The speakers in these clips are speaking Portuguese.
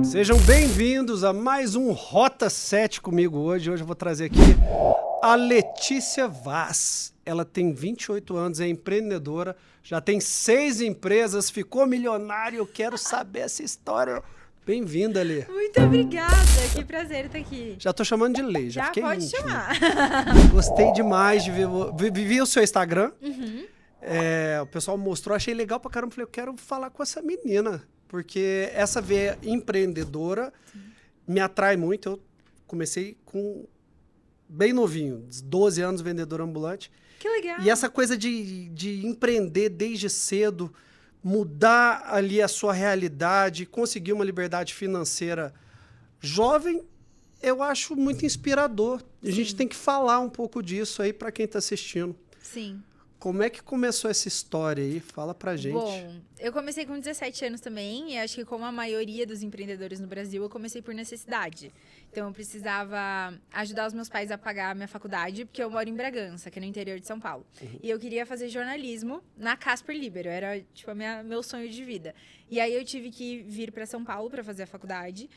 Sejam bem-vindos a mais um Rota 7 comigo hoje. Hoje eu vou trazer aqui a Letícia Vaz. Ela tem 28 anos, é empreendedora, já tem 6 empresas, ficou milionária. Eu quero saber essa história. Bem-vinda, Lê. Muito obrigada, que prazer estar aqui. Já tô chamando de Lê, já fiquei pode íntimo. chamar. Gostei demais de ver. Vi o seu Instagram. Uhum. O pessoal mostrou, achei legal pra caramba. Falei, eu quero falar com essa menina, porque essa veia empreendedora me atrai muito. Eu comecei com bem novinho, 12 anos, vendedor ambulante. Que legal. E essa coisa de empreender desde cedo, mudar ali a sua realidade, conseguir uma liberdade financeira jovem, eu acho muito inspirador. A gente tem que falar um pouco disso aí para quem está assistindo. Sim. Como é que começou essa história aí? Fala pra gente. Bom, eu comecei com 17 anos também, e acho que como a maioria dos empreendedores no Brasil, eu comecei por necessidade. Então, eu precisava ajudar os meus pais a pagar a minha faculdade, porque eu moro em Bragança, que é no interior de São Paulo. E eu queria fazer jornalismo na Casper Libero, era tipo meu sonho de vida. E aí, eu tive que vir para São Paulo para fazer a faculdade.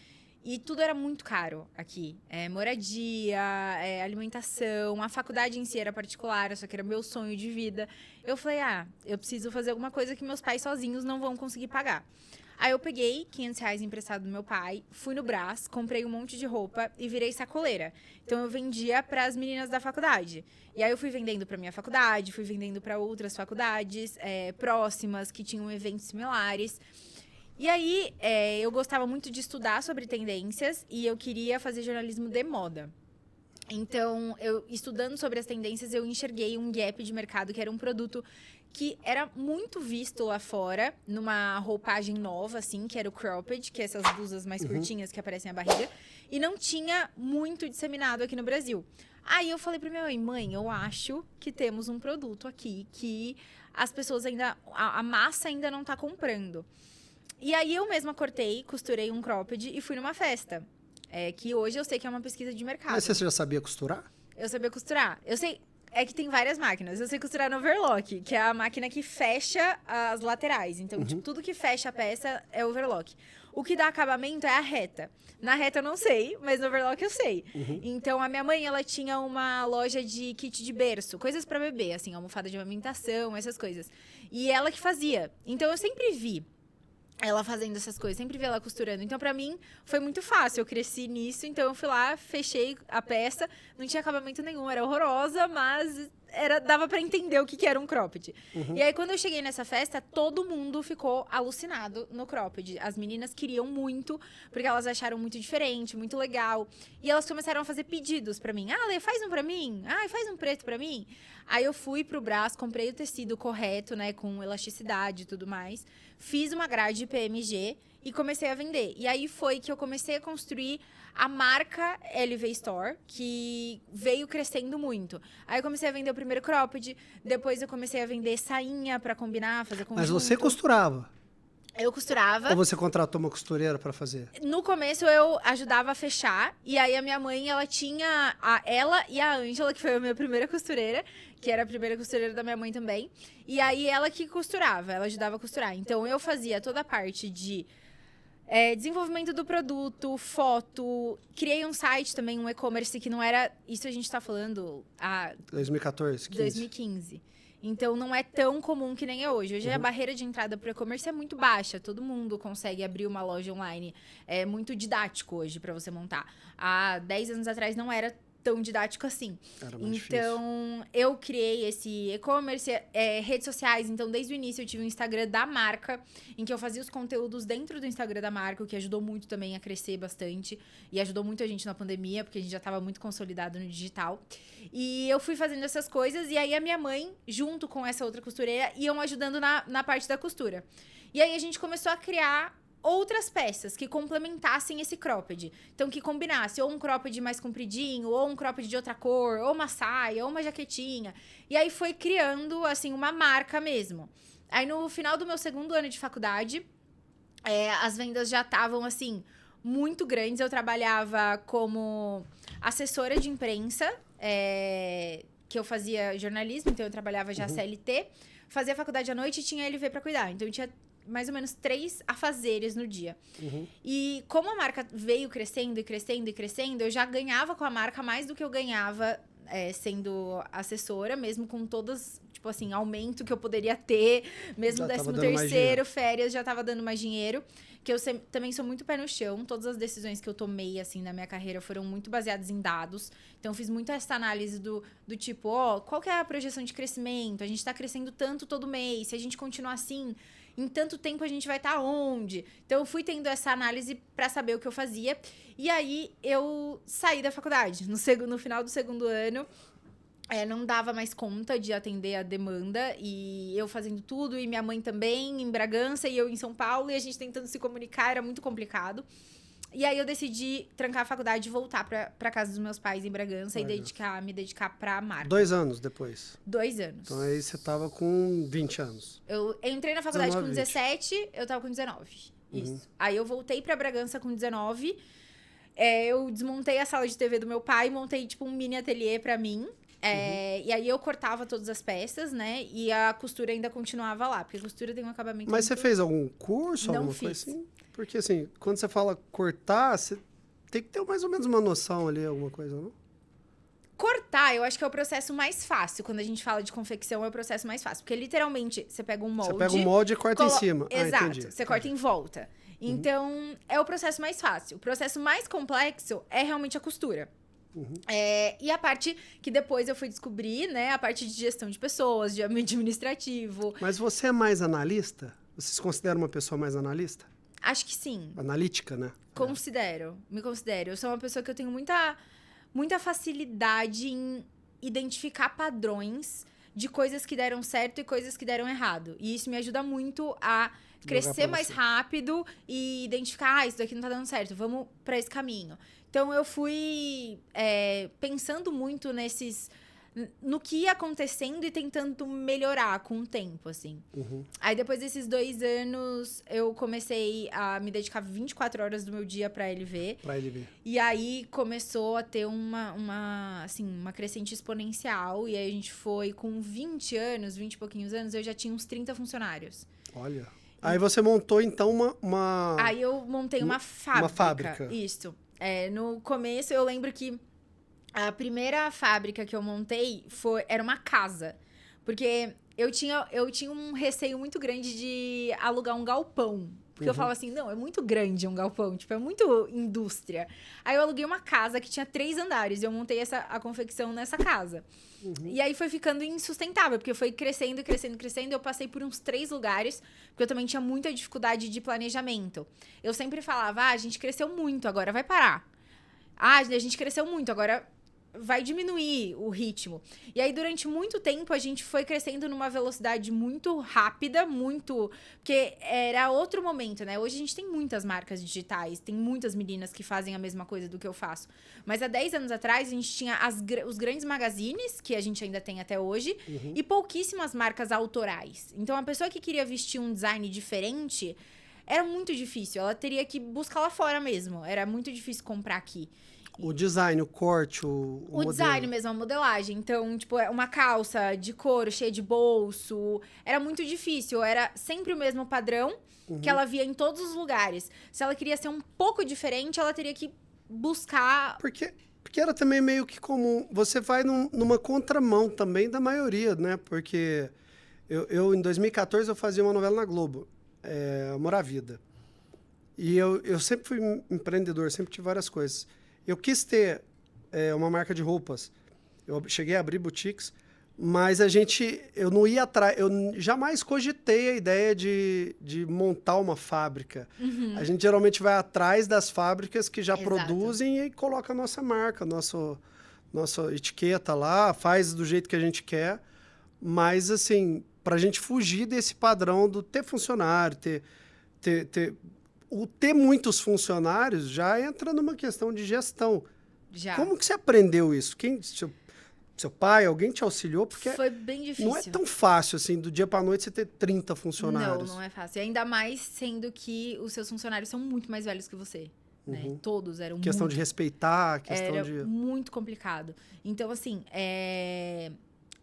E tudo era muito caro aqui. Moradia, alimentação, a faculdade em si era particular, só que era meu sonho de vida. Eu falei, eu preciso fazer alguma coisa que meus pais sozinhos não vão conseguir pagar. Aí eu peguei R$500 emprestado do meu pai, fui no Brás, comprei um monte de roupa e virei sacoleira. Então eu vendia para as meninas da faculdade. E aí eu fui vendendo para minha faculdade, fui vendendo para outras faculdades próximas que tinham eventos similares. E aí, eu gostava muito de estudar sobre tendências e eu queria fazer jornalismo de moda. Então, estudando sobre as tendências, eu enxerguei um gap de mercado, que era um produto que era muito visto lá fora, numa roupagem nova, assim, que era o cropped, que é essas blusas mais curtinhas que aparecem na barriga, e não tinha muito disseminado aqui no Brasil. Aí eu falei pra minha mãe, eu acho que temos um produto aqui que as pessoas ainda, a massa ainda não tá comprando. E aí eu mesma cortei, costurei um cropped e fui numa festa. Que hoje eu sei que é uma pesquisa de mercado. Mas você já sabia costurar? Eu sabia costurar. Eu sei... É que tem várias máquinas. Eu sei costurar no overlock, que é a máquina que fecha as laterais. Então, tipo, tudo que fecha a peça é overlock. O que dá acabamento é a reta. Na reta eu não sei, mas no overlock eu sei. Então, a minha mãe, ela tinha uma loja de kit de berço. Coisas pra bebê, assim, almofada de amamentação, essas coisas. E ela que fazia. Então, eu sempre vi ela fazendo essas coisas, sempre vi ela costurando. Então, pra mim, foi muito fácil. Eu cresci nisso, então eu fui lá, fechei a peça. Não tinha acabamento nenhum, era horrorosa, mas dava pra entender o que era um cropped. E aí, quando eu cheguei nessa festa, todo mundo ficou alucinado no cropped. As meninas queriam muito, porque elas acharam muito diferente, muito legal. E elas começaram a fazer pedidos pra mim. Lê, faz um pra mim? Faz um preto pra mim? Aí eu fui pro Brás, comprei o tecido correto, né, com elasticidade e tudo mais. Fiz uma grade PMG e comecei a vender. E aí foi que eu comecei a construir a marca LV Store, que veio crescendo muito. Aí eu comecei a vender o primeiro cropped, depois eu comecei a vender sainha pra combinar, fazer conjunto. Mas você costurava? Eu costurava. Ou você contratou uma costureira pra fazer? No começo eu ajudava a fechar, e aí a minha mãe, ela tinha ela e a Ângela, que foi a minha primeira costureira, que era a primeira costureira da minha mãe também. E aí ela que costurava, ela ajudava a costurar. Então eu fazia toda a parte de desenvolvimento do produto, foto. Criei um site também, um e-commerce que não era... Isso a gente tá falando 2014, 15. 2015. Então, não é tão comum que nem é hoje. Hoje, a barreira de entrada para o e-commerce é muito baixa. Todo mundo consegue abrir uma loja online. É muito didático hoje para você montar. Há 10 anos atrás, não era tão didático assim. Era mais Então, eu criei esse e-commerce, redes sociais. Então, desde o início, eu tive um Instagram da marca, em que eu fazia os conteúdos dentro do Instagram da marca, o que ajudou muito também a crescer bastante. E ajudou muito a gente na pandemia, porque a gente já estava muito consolidado no digital. E eu fui fazendo essas coisas, e aí a minha mãe, junto com essa outra costureira, iam ajudando na parte da costura. E aí a gente começou a criar outras peças que complementassem esse cropped. Então, que combinasse ou um cropped mais compridinho, ou um cropped de outra cor, ou uma saia, ou uma jaquetinha. E aí foi criando, assim, uma marca mesmo. Aí, no final do meu segundo ano de faculdade, as vendas já estavam, assim, muito grandes. Eu trabalhava como assessora de imprensa, que eu fazia jornalismo, então eu trabalhava já CLT. Fazia faculdade à noite e tinha LV para cuidar. Então, eu tinha mais ou menos 3 afazeres no dia. Uhum. E como a marca veio crescendo e crescendo e crescendo, eu já ganhava com a marca mais do que eu ganhava sendo assessora, mesmo com todas, tipo assim, aumento que eu poderia ter, mesmo Já tava 13º, férias, já tava dando mais dinheiro. Que eu também sou muito pé no chão. Todas as decisões que eu tomei, assim, na minha carreira foram muito baseadas em dados. Então, eu fiz muito essa análise do tipo, qual que é a projeção de crescimento? A gente tá crescendo tanto todo mês. Se a gente continuar assim, em tanto tempo a gente vai estar onde? Então, eu fui tendo essa análise pra saber o que eu fazia. E aí, eu saí da faculdade. No final do 2º ano, não dava mais conta de atender a demanda, e eu fazendo tudo, e minha mãe também, em Bragança, e eu em São Paulo, e a gente tentando se comunicar, era muito complicado. E aí eu decidi trancar a faculdade e voltar pra casa dos meus pais em Bragança e me dedicar pra marca. 2 anos depois. 2 anos. Então aí você tava com 20 anos. Eu entrei na faculdade 19, com 17, eu tava com 19. Isso. Uhum. Aí eu voltei pra Bragança com 19. Eu desmontei a sala de TV do meu pai, montei tipo um mini ateliê pra mim. E aí eu cortava todas as peças, né? E a costura ainda continuava lá, porque a costura tem um acabamento Mas você muito... fez algum curso, Não alguma fiz. coisa assim? Porque assim, quando você fala cortar, você tem que ter mais ou menos uma noção ali, alguma coisa, não? Cortar, eu acho que é o processo mais fácil. Quando a gente fala de confecção, é o processo mais fácil. Porque literalmente, você pega um molde... Você pega um molde e corta em cima. Exato, Entendi. você corta em volta. Então, é o processo mais fácil. O processo mais complexo é realmente a costura. E a parte que depois eu fui descobrir, né? A parte de gestão de pessoas, de administrativo. Mas você é mais analista? Você se considera uma pessoa mais analista? Acho que sim. Analítica, né? Me considero. Eu sou uma pessoa que eu tenho muita facilidade em identificar padrões de coisas que deram certo e coisas que deram errado. E isso me ajuda muito a crescer mais rápido e identificar, isso daqui não tá dando certo, vamos pra esse caminho. Então, eu fui pensando muito no que ia acontecendo e tentando melhorar com o tempo, assim. Aí, depois desses 2 anos, eu comecei a me dedicar 24 horas do meu dia pra LV. Pra LV. E aí, começou a ter uma crescente exponencial. E aí, a gente foi com 20 e pouquinhos anos, eu já tinha uns 30 funcionários. Olha. Aí você montou, então, uma... Aí, eu montei uma fábrica. Uma fábrica. Isso. No começo, eu lembro que a primeira fábrica que eu montei era uma casa. Porque eu tinha um receio muito grande de alugar um galpão. Porque eu falava assim, não, é muito grande um galpão, tipo, é muito indústria. Aí eu aluguei uma casa que tinha 3 andares e eu montei a confecção nessa casa. E aí foi ficando insustentável, porque foi crescendo, crescendo, crescendo. Eu passei por uns 3 lugares, porque eu também tinha muita dificuldade de planejamento. Eu sempre falava, a gente cresceu muito, agora vai parar. A gente cresceu muito, agora vai diminuir o ritmo. E aí, durante muito tempo, a gente foi crescendo numa velocidade muito rápida, porque era outro momento, né? Hoje a gente tem muitas marcas digitais, tem muitas meninas que fazem a mesma coisa do que eu faço. Mas há 10 anos atrás, a gente tinha os grandes magazines, que a gente ainda tem até hoje, e pouquíssimas marcas autorais. Então, a pessoa que queria vestir um design diferente, era muito difícil. Ela teria que buscar lá fora mesmo. Era muito difícil comprar aqui. O design, o corte, o modelo. Design mesmo, a modelagem. Então, tipo, uma calça de couro cheia de bolso. Era muito difícil. Era sempre o mesmo padrão que ela via em todos os lugares. Se ela queria ser um pouco diferente, ela teria que buscar... Porque era também meio que comum. Você vai numa contramão também da maioria, né? Porque eu em 2014, eu fazia uma novela na Globo, Amor à Vida. E eu sempre fui empreendedor, sempre tive várias coisas. Eu quis ter uma marca de roupas. Eu cheguei a abrir boutiques, mas eu não ia atrás. Eu jamais cogitei a ideia de montar uma fábrica. A gente geralmente vai atrás das fábricas que já produzem e coloca a nossa marca, nossa etiqueta lá, faz do jeito que a gente quer. Mas, assim, para a gente fugir desse padrão do ter funcionário, ter muitos funcionários já entra numa questão de gestão. Já. Como que você aprendeu isso? Seu pai, alguém te auxiliou? Porque foi bem difícil. Não é tão fácil, assim, do dia para noite você ter 30 funcionários. Não é fácil. E ainda mais sendo que os seus funcionários são muito mais velhos que você. Né? Todos eram de respeitar, questão Era muito complicado. Então, assim,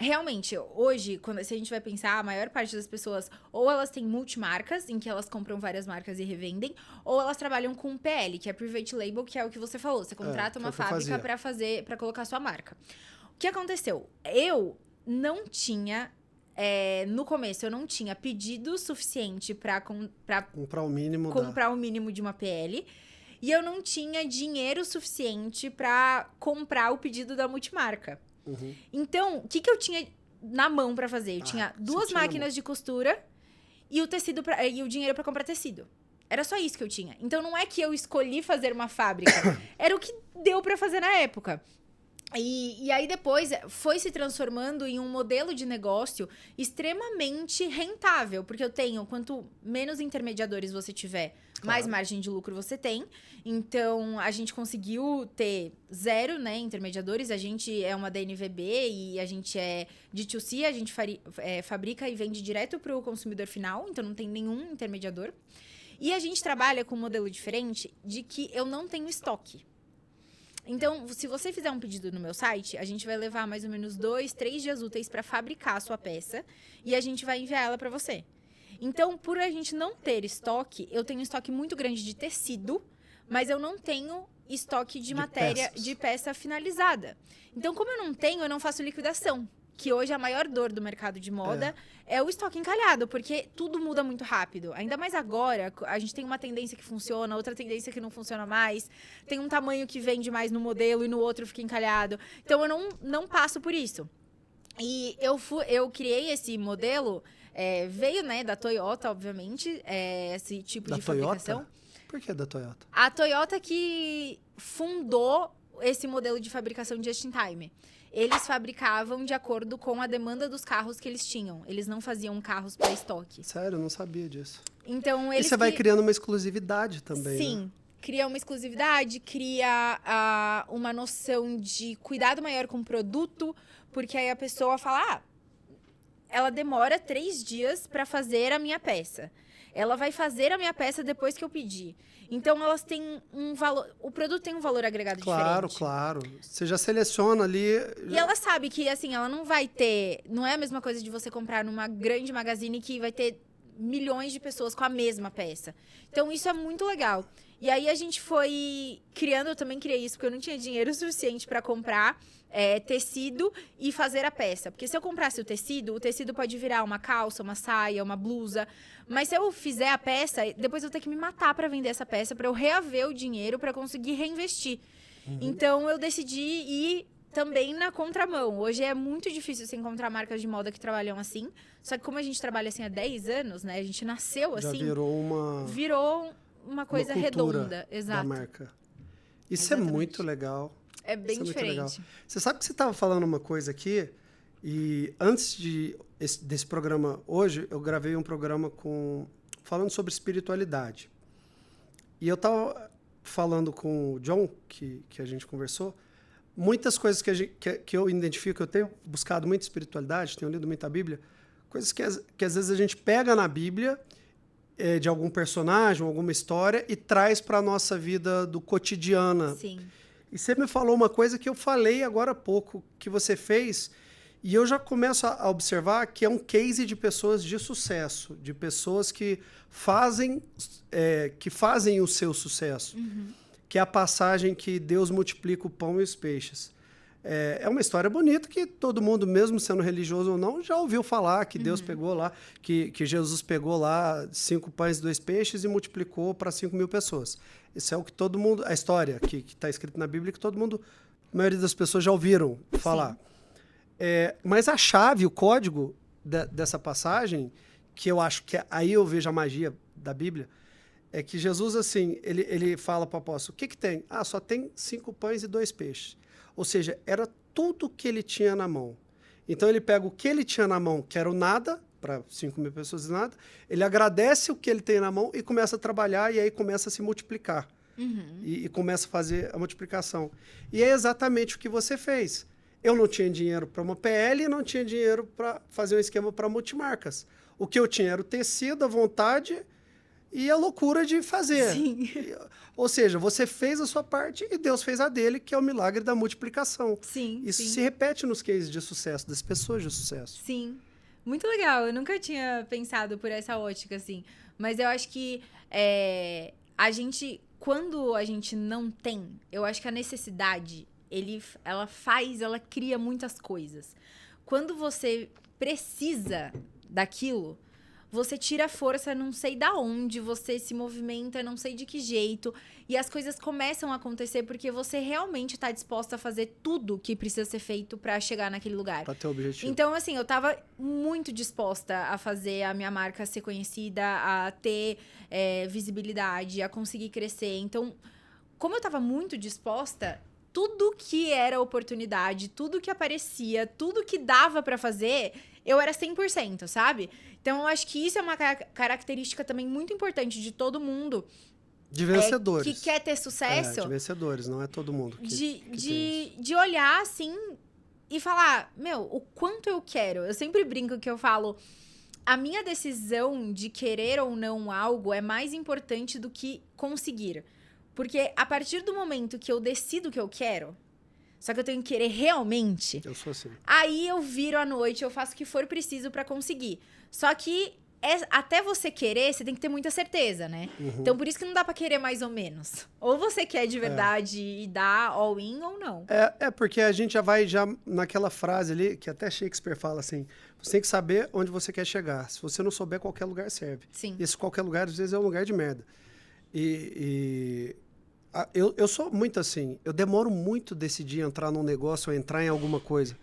Realmente, hoje, se a gente vai pensar, a maior parte das pessoas, ou elas têm multimarcas, em que elas compram várias marcas e revendem, ou elas trabalham com PL, que é Private Label, que é o que você falou. Você contrata uma fábrica para colocar sua marca. O que aconteceu? Eu não tinha... no começo, eu não tinha pedido suficiente para comprar o mínimo de uma PL. E eu não tinha dinheiro suficiente para comprar o pedido da multimarca. Uhum. Então, o que eu tinha na mão para fazer? Eu tinha 2 máquinas de costura e o dinheiro para comprar tecido. Era só isso que eu tinha. Então, não é que eu escolhi fazer uma fábrica. Era o que deu para fazer na época. E aí depois foi se transformando em um modelo de negócio extremamente rentável, porque quanto menos intermediadores você tiver, mais margem de lucro você tem. Então, a gente conseguiu ter 0, né, intermediadores. A gente é uma DNVB e a gente é D2C, a gente fabrica e vende direto para o consumidor final, então não tem nenhum intermediador. E a gente trabalha com um modelo diferente de que eu não tenho estoque. Então, se você fizer um pedido no meu site, a gente vai levar mais ou menos 2, 3 dias úteis para fabricar a sua peça e a gente vai enviar ela para você. Então, por a gente não ter estoque, eu tenho estoque muito grande de tecido, mas eu não tenho estoque de matéria, de peça finalizada. Então, como eu não faço liquidação. Que hoje a maior dor do mercado de moda é o estoque encalhado, porque tudo muda muito rápido. Ainda mais agora, a gente tem uma tendência que funciona, outra tendência que não funciona mais. Tem um tamanho que vende mais no modelo e no outro fica encalhado. Então, eu não passo por isso. E eu criei esse modelo, veio, né, da Toyota, obviamente, esse tipo de fabricação. Por que da Toyota? A Toyota que fundou esse modelo de fabricação just in time. Eles fabricavam de acordo com a demanda dos carros que eles tinham. Eles não faziam carros para estoque. Sério, eu não sabia disso. Então, e você vai criando uma exclusividade também, Sim. Né? Cria uma exclusividade, cria uma noção de cuidado maior com o produto, porque aí a pessoa fala, ela demora 3 dias para fazer a minha peça. Ela vai fazer a minha peça depois que eu pedir. Então, elas têm um valor... O produto tem um valor agregado diferente. Claro. Você já seleciona ali... E ela sabe que, assim, ela não vai ter... Não é a mesma coisa de você comprar numa grande magazine que vai ter milhões de pessoas com a mesma peça. Então, isso é muito legal. E aí, a gente foi criando... Eu também criei isso, porque eu não tinha dinheiro suficiente para comprar tecido e fazer a peça. Porque se eu comprasse o tecido pode virar uma calça, uma saia, uma blusa. Mas se eu fizer a peça, depois eu vou ter que me matar para vender essa peça, para eu reaver o dinheiro, para conseguir reinvestir. Então, eu decidi ir também na contramão. Hoje é muito difícil você encontrar marcas de moda que trabalham assim. Só que como a gente trabalha assim há 10 anos, né? A gente nasceu assim. Já virou uma coisa redonda. Exato. Da marca. Isso é muito legal. É bem diferente. Você sabe que você estava falando uma coisa aqui, e antes desse programa hoje, eu gravei um programa falando sobre espiritualidade. E eu estava falando com o John, que a gente conversou, muitas coisas que eu identifico, que eu tenho buscado muita espiritualidade, tenho lido muita Bíblia, coisas que às vezes a gente pega na Bíblia, de algum personagem, alguma história, e traz para a nossa vida do cotidiana. Sim. E você me falou uma coisa que eu falei agora há pouco, que você fez, e eu já começo a observar que é um case de pessoas de sucesso, de pessoas que fazem o seu sucesso, que é a passagem que Deus multiplica o pão e os peixes. É uma história bonita que todo mundo, mesmo sendo religioso ou não, já ouviu falar que Deus pegou lá, que Jesus pegou lá 5 pães e 2 peixes e multiplicou para 5.000 pessoas. Isso é o que todo mundo... A história que está escrita na Bíblia, que todo mundo... A maioria das pessoas já ouviram falar. Mas a chave, o código dessa passagem, que eu acho que aí eu vejo a magia da Bíblia, é que Jesus, assim, ele fala para o apóstolo, o que tem? Só tem 5 pães e 2 peixes. Ou seja, era tudo que ele tinha na mão. Então, ele pega o que ele tinha na mão, que era o nada, para 5.000 pessoas e nada, ele agradece o que ele tem na mão e começa a trabalhar, e aí começa a se multiplicar. E começa a fazer a multiplicação. E é exatamente o que você fez. Eu não tinha dinheiro para uma PL e não tinha dinheiro para fazer um esquema para multimarcas. O que eu tinha era o tecido, a vontade e a loucura de fazer. Sim. Ou seja, você fez a sua parte e Deus fez a dele, que é o milagre da multiplicação. Sim, Isso sim. se repete nos cases de sucesso, das pessoas de sucesso. Sim. Muito legal. Eu nunca tinha pensado por essa ótica, assim. Mas eu acho que a gente, quando a gente não tem, eu acho que a necessidade, ela cria muitas coisas. Quando você precisa daquilo, você tira força, não sei da onde, você se movimenta, não sei de que jeito, e as coisas começam a acontecer porque você realmente está disposta a fazer tudo que precisa ser feito para chegar naquele lugar. Para ter o objetivo. Então, assim, eu tava muito disposta a fazer a minha marca ser conhecida, a ter visibilidade, a conseguir crescer. Então, como eu tava muito disposta, tudo que era oportunidade, tudo que aparecia, tudo que dava pra fazer, eu era 100%, sabe? Então, eu acho que isso é uma característica também muito importante de todo mundo. De vencedores. Que quer ter sucesso. De vencedores, não é todo mundo de olhar, assim, e falar, meu, o quanto eu quero. Eu sempre brinco que eu falo, a minha decisão de querer ou não algo é mais importante do que conseguir. Porque a partir do momento que eu decido que eu quero, só que eu tenho que querer realmente. Eu sou assim. Aí eu viro à noite, eu faço o que for preciso pra conseguir. Só que até você querer, você tem que ter muita certeza, né? Uhum. Então, por isso que não dá pra querer mais ou menos. Ou você quer de verdade e dá all-in ou não. Porque a gente já vai naquela frase ali, que até Shakespeare fala assim, você tem que saber onde você quer chegar. Se você não souber, qualquer lugar serve. Sim. E esse qualquer lugar, às vezes, é um lugar de merda. Eu sou muito assim, eu demoro muito decidir entrar num negócio ou entrar em alguma coisa.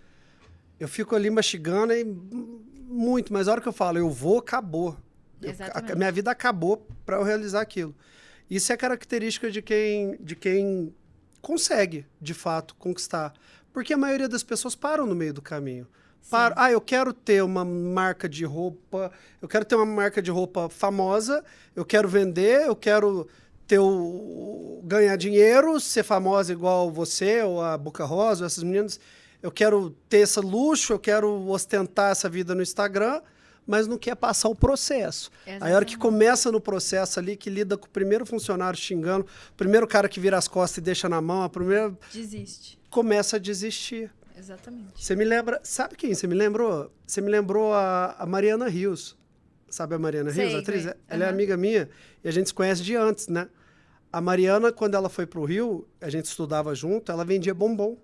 Eu fico ali mastigando e muito, mas a hora que eu falo, eu vou, acabou. A minha vida acabou para eu realizar aquilo. Isso é característica de quem consegue, de fato, conquistar. Porque a maioria das pessoas param no meio do caminho. Eu quero ter uma marca de roupa, eu quero ter uma marca de roupa famosa, eu quero vender, eu quero ganhar dinheiro, ser famosa igual você, ou a Boca Rosa, ou essas meninas. Eu quero ter esse luxo, eu quero ostentar essa vida no Instagram, mas não quer passar o processo. Exatamente. Aí a hora que começa no processo ali, que lida com o primeiro funcionário xingando, o primeiro cara que vira as costas e deixa na mão, desiste. Começa a desistir. Exatamente. Você me lembra... Sabe quem você me lembrou? Você me lembrou a Mariana Rios. Sabe a Mariana Rios, a atriz? Ela é amiga minha e a gente se conhece de antes, né? A Mariana, quando ela foi pro Rio, a gente estudava junto, ela vendia bombom.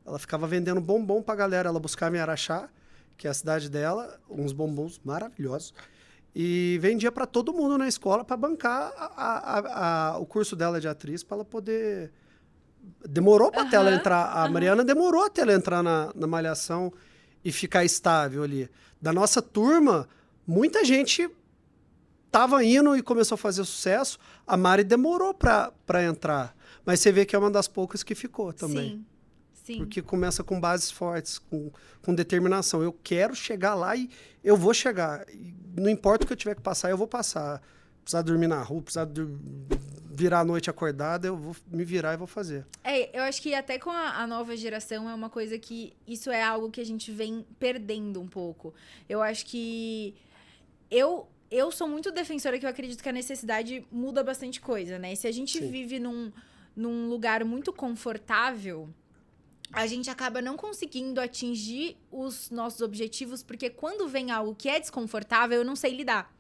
Ela ficava vendendo bombom pra galera. Ela buscava em Araxá, que é a cidade dela, uns bombons maravilhosos. E vendia para todo mundo na escola para bancar o curso dela de atriz, para ela poder... Demorou para ela entrar... A Mariana demorou até ela entrar na Malhação e ficar estável ali. Da nossa turma, muita gente tava indo e começou a fazer sucesso. A Mari demorou para entrar. Mas você vê que é uma das poucas que ficou também. Sim. Sim. Porque começa com bases fortes, com determinação. Eu quero chegar lá e eu vou chegar. E não importa o que eu tiver que passar, eu vou passar. Precisar dormir na rua, precisar virar a noite acordada, eu vou me virar e vou fazer. Eu acho que até com a nova geração é uma coisa que... Isso é algo que a gente vem perdendo um pouco. Eu acho que... Eu sou muito defensora que eu acredito que a necessidade muda bastante coisa, né? E se a gente vive num lugar muito confortável... a gente acaba não conseguindo atingir os nossos objetivos, porque quando vem algo que é desconfortável, eu não sei lidar.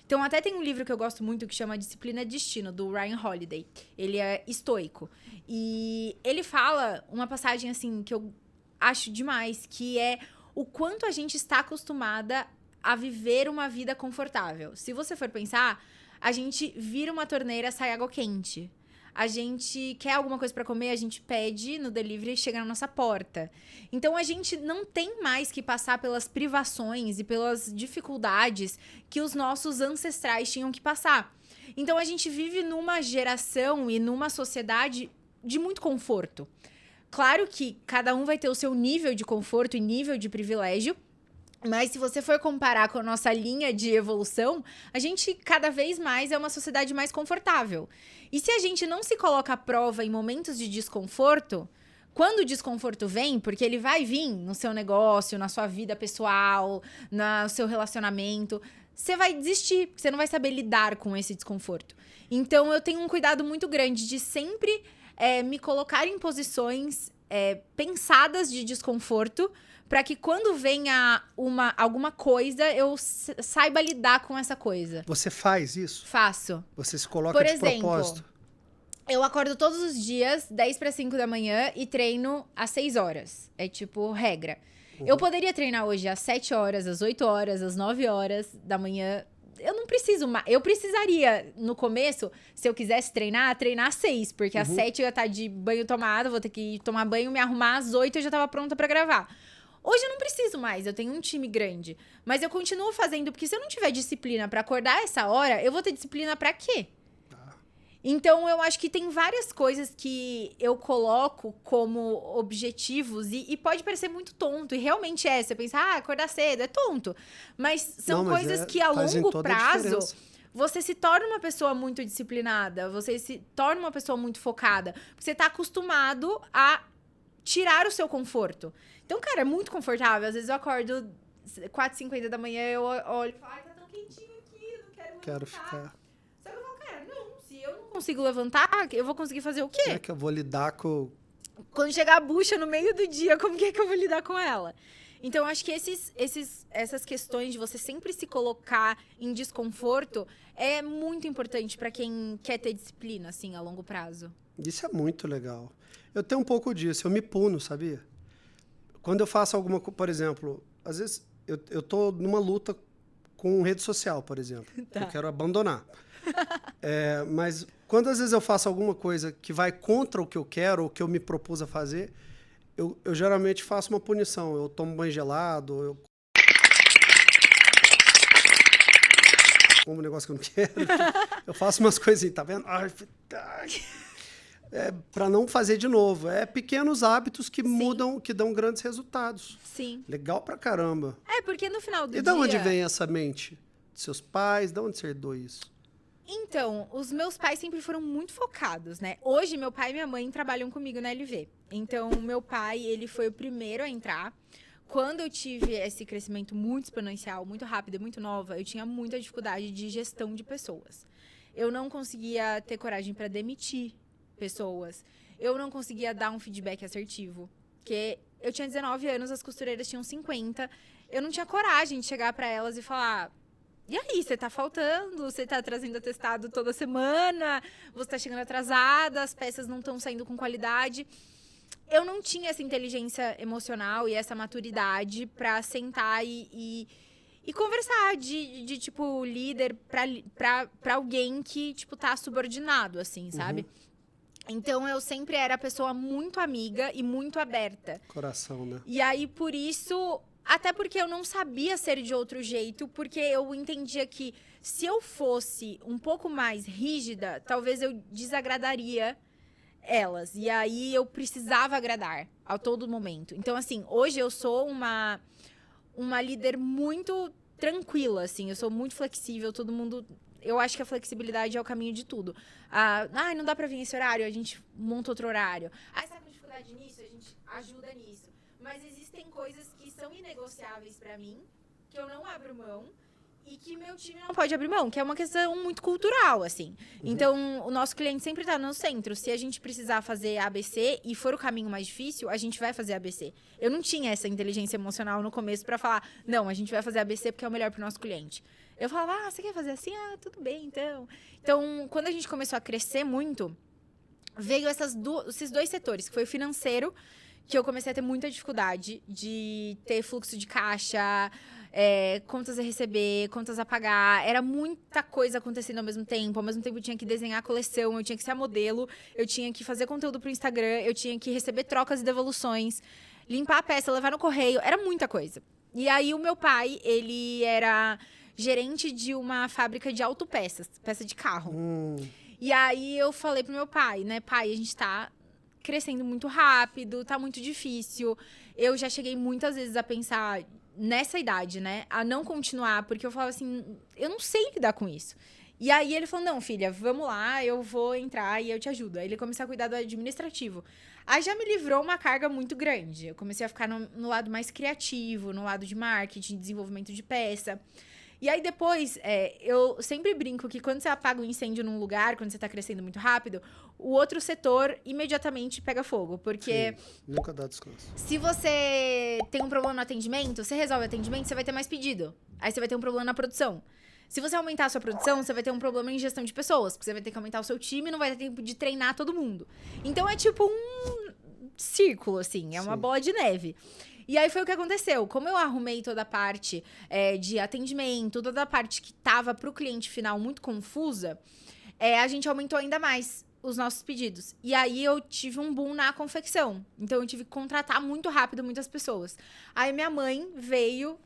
Então, até tem um livro que eu gosto muito que chama Disciplina e Destino, do Ryan Holiday. Ele é estoico. E ele fala uma passagem, assim, que eu acho demais, que é o quanto a gente está acostumada a viver uma vida confortável. Se você for pensar, a gente vira uma torneira, sai água quente. A gente quer alguma coisa para comer, a gente pede no delivery e chega na nossa porta. Então, a gente não tem mais que passar pelas privações e pelas dificuldades que os nossos ancestrais tinham que passar. Então, a gente vive numa geração e numa sociedade de muito conforto. Claro que cada um vai ter o seu nível de conforto e nível de privilégio, mas se você for comparar com a nossa linha de evolução, a gente cada vez mais é uma sociedade mais confortável. E se a gente não se coloca à prova em momentos de desconforto, quando o desconforto vem, porque ele vai vir no seu negócio, na sua vida pessoal, no seu relacionamento, você vai desistir, porque você não vai saber lidar com esse desconforto. Então, eu tenho um cuidado muito grande de sempre me colocar em posições pensadas de desconforto, para que quando venha alguma coisa, eu saiba lidar com essa coisa. Você faz isso? Faço. Você se coloca Por de exemplo, propósito? Eu acordo todos os dias, 10 para 5 da manhã, e treino às 6 horas. É tipo regra. Eu poderia treinar hoje às 7 horas, às 8 horas, às 9 horas da manhã. Eu não preciso mais. Eu precisaria, no começo, se eu quisesse treinar às 6. Porque às 7 eu ia estar de banho tomado, vou ter que tomar banho, me arrumar. Às 8 eu já estava pronta para gravar. Hoje eu não preciso mais, eu tenho um time grande. Mas eu continuo fazendo, porque se eu não tiver disciplina para acordar essa hora, eu vou ter disciplina para quê? Então, eu acho que tem várias coisas que eu coloco como objetivos e pode parecer muito tonto, e realmente é. Você pensa, acordar cedo, é tonto. Mas são coisas que a longo prazo você se torna uma pessoa muito disciplinada, você se torna uma pessoa muito focada, porque você tá acostumado a tirar o seu conforto. Então, cara, é muito confortável. Às vezes eu acordo 4h50 da manhã, eu olho e falo, tá tão quentinho aqui, eu não quero ficar. Só que eu falo, cara, não, se eu não consigo levantar, eu vou conseguir fazer o quê? Como é que eu vou lidar com... Quando chegar a bucha no meio do dia, como que é que eu vou lidar com ela? Então, acho que essas questões de você sempre se colocar em desconforto é muito importante para quem quer ter disciplina, assim, a longo prazo. Isso é muito legal. Eu tenho um pouco disso, eu me puno, sabia? Quando eu faço alguma coisa, por exemplo, às vezes eu tô numa luta com rede social, por exemplo. Eu quero abandonar. Mas quando às vezes eu faço alguma coisa que vai contra o que eu quero, ou que eu me propus a fazer, eu geralmente faço uma punição. Eu tomo banho gelado, eu como um negócio que eu não quero. Eu faço umas coisinhas, tá vendo? Para não fazer de novo. É pequenos hábitos que mudam, que dão grandes resultados. Sim. Legal pra caramba. Porque no final do dia... E de onde vem essa mente? De seus pais? De onde você herdou isso? Então, os meus pais sempre foram muito focados, né? Hoje, meu pai e minha mãe trabalham comigo na LV. Então, meu pai, ele foi o primeiro a entrar. Quando eu tive esse crescimento muito exponencial, muito rápido e muito nova, eu tinha muita dificuldade de gestão de pessoas. Eu não conseguia ter coragem para demitir pessoas. Eu não conseguia dar um feedback assertivo. Porque eu tinha 19 anos, as costureiras tinham 50. Eu não tinha coragem de chegar para elas e falar... E aí, você tá faltando, você tá trazendo atestado toda semana, você tá chegando atrasada, as peças não estão saindo com qualidade. Eu não tinha essa inteligência emocional e essa maturidade pra sentar e conversar de tipo, líder pra alguém que, tipo, tá subordinado, assim, sabe? Então, eu sempre era a pessoa muito amiga e muito aberta. Coração, né? E aí, por isso... Até porque eu não sabia ser de outro jeito, porque eu entendia que se eu fosse um pouco mais rígida, talvez eu desagradaria elas. E aí eu precisava agradar a todo momento. Então, assim, hoje eu sou uma líder muito tranquila, assim. Eu sou muito flexível, todo mundo... Eu acho que a flexibilidade é o caminho de tudo. Não dá pra vir esse horário, a gente monta outro horário. Você tá com dificuldade nisso, a gente ajuda nisso. Mas existem coisas que são inegociáveis pra mim, que eu não abro mão, e que meu time não pode abrir mão, que é uma questão muito cultural, assim. Então, o nosso cliente sempre tá no centro. Se a gente precisar fazer ABC e for o caminho mais difícil, a gente vai fazer ABC. Eu não tinha essa inteligência emocional no começo pra falar, não, a gente vai fazer ABC porque é o melhor pro nosso cliente. Eu falava, você quer fazer assim? Tudo bem, então. Então, quando a gente começou a crescer muito, veio esses dois setores, que foi o financeiro, que eu comecei a ter muita dificuldade de ter fluxo de caixa, contas a receber, contas a pagar. Era muita coisa acontecendo ao mesmo tempo. Ao mesmo tempo, eu tinha que desenhar a coleção, eu tinha que ser a modelo, eu tinha que fazer conteúdo pro Instagram, eu tinha que receber trocas e devoluções, limpar a peça, levar no correio. Era muita coisa. E aí, o meu pai, ele era gerente de uma fábrica de autopeças, peça de carro. E aí, eu falei pro meu pai, né? Pai, a gente tá crescendo muito rápido, tá muito difícil. Eu já cheguei muitas vezes a pensar nessa idade, né? A não continuar, porque eu falava assim, eu não sei lidar com isso. E aí ele falou, não, filha, vamos lá, eu vou entrar e eu te ajudo. Aí ele começou a cuidar do administrativo. Aí já me livrou uma carga muito grande. Eu comecei a ficar no lado mais criativo, no lado de marketing, desenvolvimento de peça. E aí depois, eu sempre brinco que quando você apaga um incêndio num lugar, quando você tá crescendo muito rápido, o outro setor imediatamente pega fogo. Porque Sim, nunca dá descanso. se você tem um problema no atendimento, você resolve o atendimento, você vai ter mais pedido. Aí você vai ter um problema na produção. Se você aumentar a sua produção, você vai ter um problema em gestão de pessoas, porque você vai ter que aumentar o seu time e não vai ter tempo de treinar todo mundo. Então é tipo um círculo, assim, é uma Sim. bola de neve. E aí foi o que aconteceu. Como eu arrumei toda a parte de atendimento, toda a parte que tava pro cliente final muito confusa, a gente aumentou ainda mais os nossos pedidos. E aí eu tive um boom na confecção. Então eu tive que contratar muito rápido muitas pessoas. Aí minha mãe veio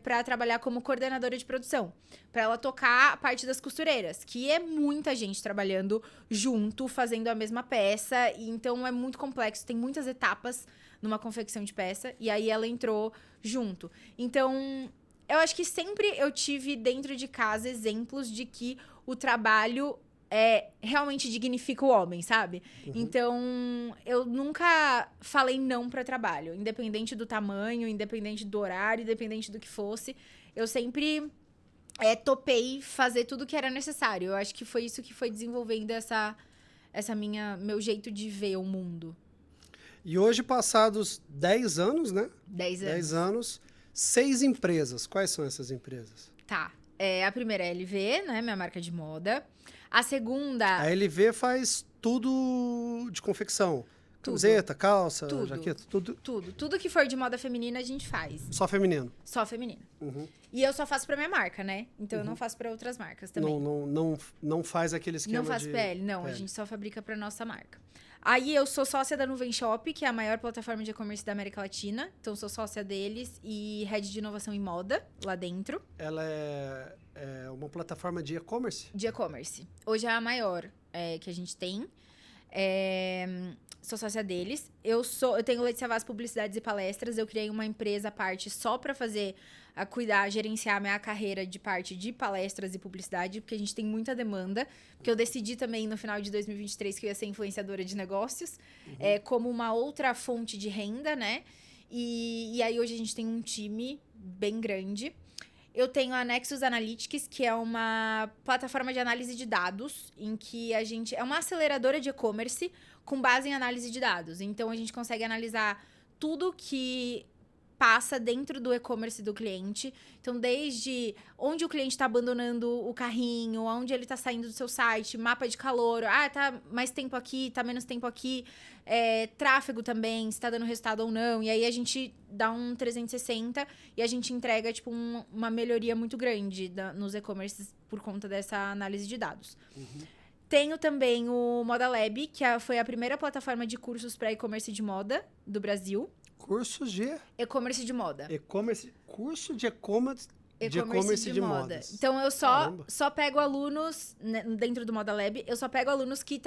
para trabalhar como coordenadora de produção, para ela tocar a parte das costureiras, que é muita gente trabalhando junto, fazendo a mesma peça, e então é muito complexo, tem muitas etapas numa confecção de peça, e aí ela entrou junto. Então, eu acho que sempre eu tive dentro de casa exemplos de que o trabalho realmente dignifica o homem, sabe? Uhum. Então, eu nunca falei não para trabalho, independente do tamanho, independente do horário, independente do que fosse. Eu sempre topei fazer tudo que era necessário. Eu acho que foi isso que foi desenvolvendo meu jeito de ver o mundo. E hoje, passados 10 anos, né? 10 anos. 10 anos, 6 empresas. Quais são essas empresas? Tá. A primeira é a LV, né? Minha marca de moda. A segunda... A LV faz tudo de confecção. Tudo. Camiseta, calça, Tudo. jaqueta, tudo. Tudo que for de moda feminina, a gente faz. Só feminino. Só feminina. Uhum. E eu só faço pra minha marca, né? Então eu não faço pra outras marcas também. Não faz aquele esquema Não faz de... PL, não. A gente só fabrica pra nossa marca. Aí eu sou sócia da Nuvem Shop, que é a maior plataforma de e-commerce da América Latina. Então sou sócia deles e head de inovação em moda lá dentro. Ela é uma plataforma de e-commerce? De e-commerce. Hoje é a maior que a gente tem. Sou sócia deles. Eu tenho Letícia Vaz Publicidades e Palestras. Eu criei uma empresa à parte só para cuidar, gerenciar a minha carreira de parte de palestras e publicidade, porque a gente tem muita demanda. Porque eu decidi também no final de 2023 que eu ia ser influenciadora de negócios, como uma outra fonte de renda, né? E aí hoje a gente tem um time bem grande. Eu tenho a Nexus Analytics, que é uma plataforma de análise de dados, em que a gente... É uma aceleradora de e-commerce com base em análise de dados. Então, a gente consegue analisar tudo que passa dentro do e-commerce do cliente. Então, desde onde o cliente está abandonando o carrinho, onde ele está saindo do seu site, mapa de calor, tá mais tempo aqui, tá menos tempo aqui, tráfego também, se tá dando resultado ou não. E aí, a gente dá um 360 e a gente entrega, tipo, uma melhoria muito grande nos e-commerces por conta dessa análise de dados. Uhum. Tenho também o Moda Lab, que foi a primeira plataforma de cursos para e-commerce de moda do Brasil. Cursos de... E-commerce de moda. Curso de e-commerce de modas. Então, eu só pego alunos, né, dentro do Moda Lab, eu só pego alunos que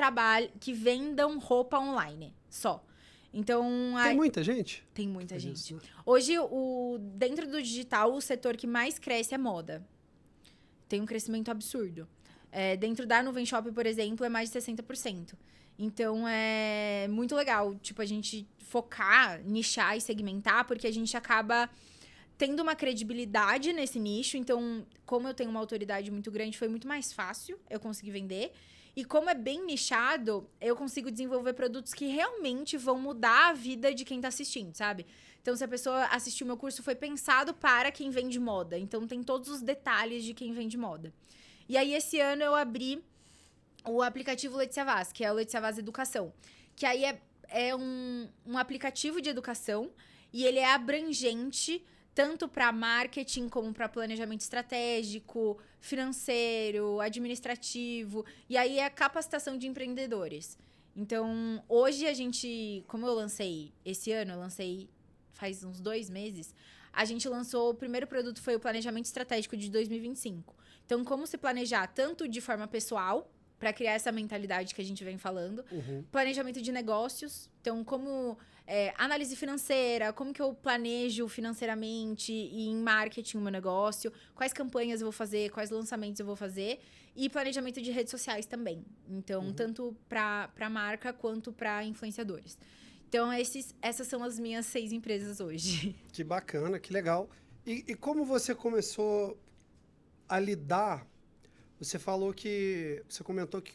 vendam roupa online, só. Então... Tem muita gente? Tem muita gente. Isso, né? Hoje, dentro do digital, o setor que mais cresce é moda. Tem um crescimento absurdo. Dentro da Nuvem Shop, por exemplo, é mais de 60%. Então, é muito legal, tipo, a gente focar, nichar e segmentar, porque a gente acaba tendo uma credibilidade nesse nicho. Então, como eu tenho uma autoridade muito grande, foi muito mais fácil eu conseguir vender. E como é bem nichado, eu consigo desenvolver produtos que realmente vão mudar a vida de quem tá assistindo, sabe? Então, se a pessoa assistiu meu curso, foi pensado para quem vende moda. Então, tem todos os detalhes de quem vende moda. E aí, esse ano, eu abri o aplicativo Letícia Vaz, que é o Letícia Vaz Educação. Que aí é um aplicativo de educação e ele é abrangente tanto para marketing como para planejamento estratégico, financeiro, administrativo. E aí é capacitação de empreendedores. Então, hoje como eu lancei esse ano, eu lancei faz uns 2 meses, a gente lançou, o primeiro produto foi o planejamento estratégico de 2025. Então, como se planejar tanto de forma pessoal, para criar essa mentalidade que a gente vem falando. Uhum. Planejamento de negócios. Então, como análise financeira, como que eu planejo financeiramente e em marketing o meu negócio, quais campanhas eu vou fazer, quais lançamentos eu vou fazer, e planejamento de redes sociais também. Então, tanto para marca quanto para influenciadores. Então, essas são as minhas 6 empresas hoje. Que bacana, que legal. E como você começou a lidar? Você comentou que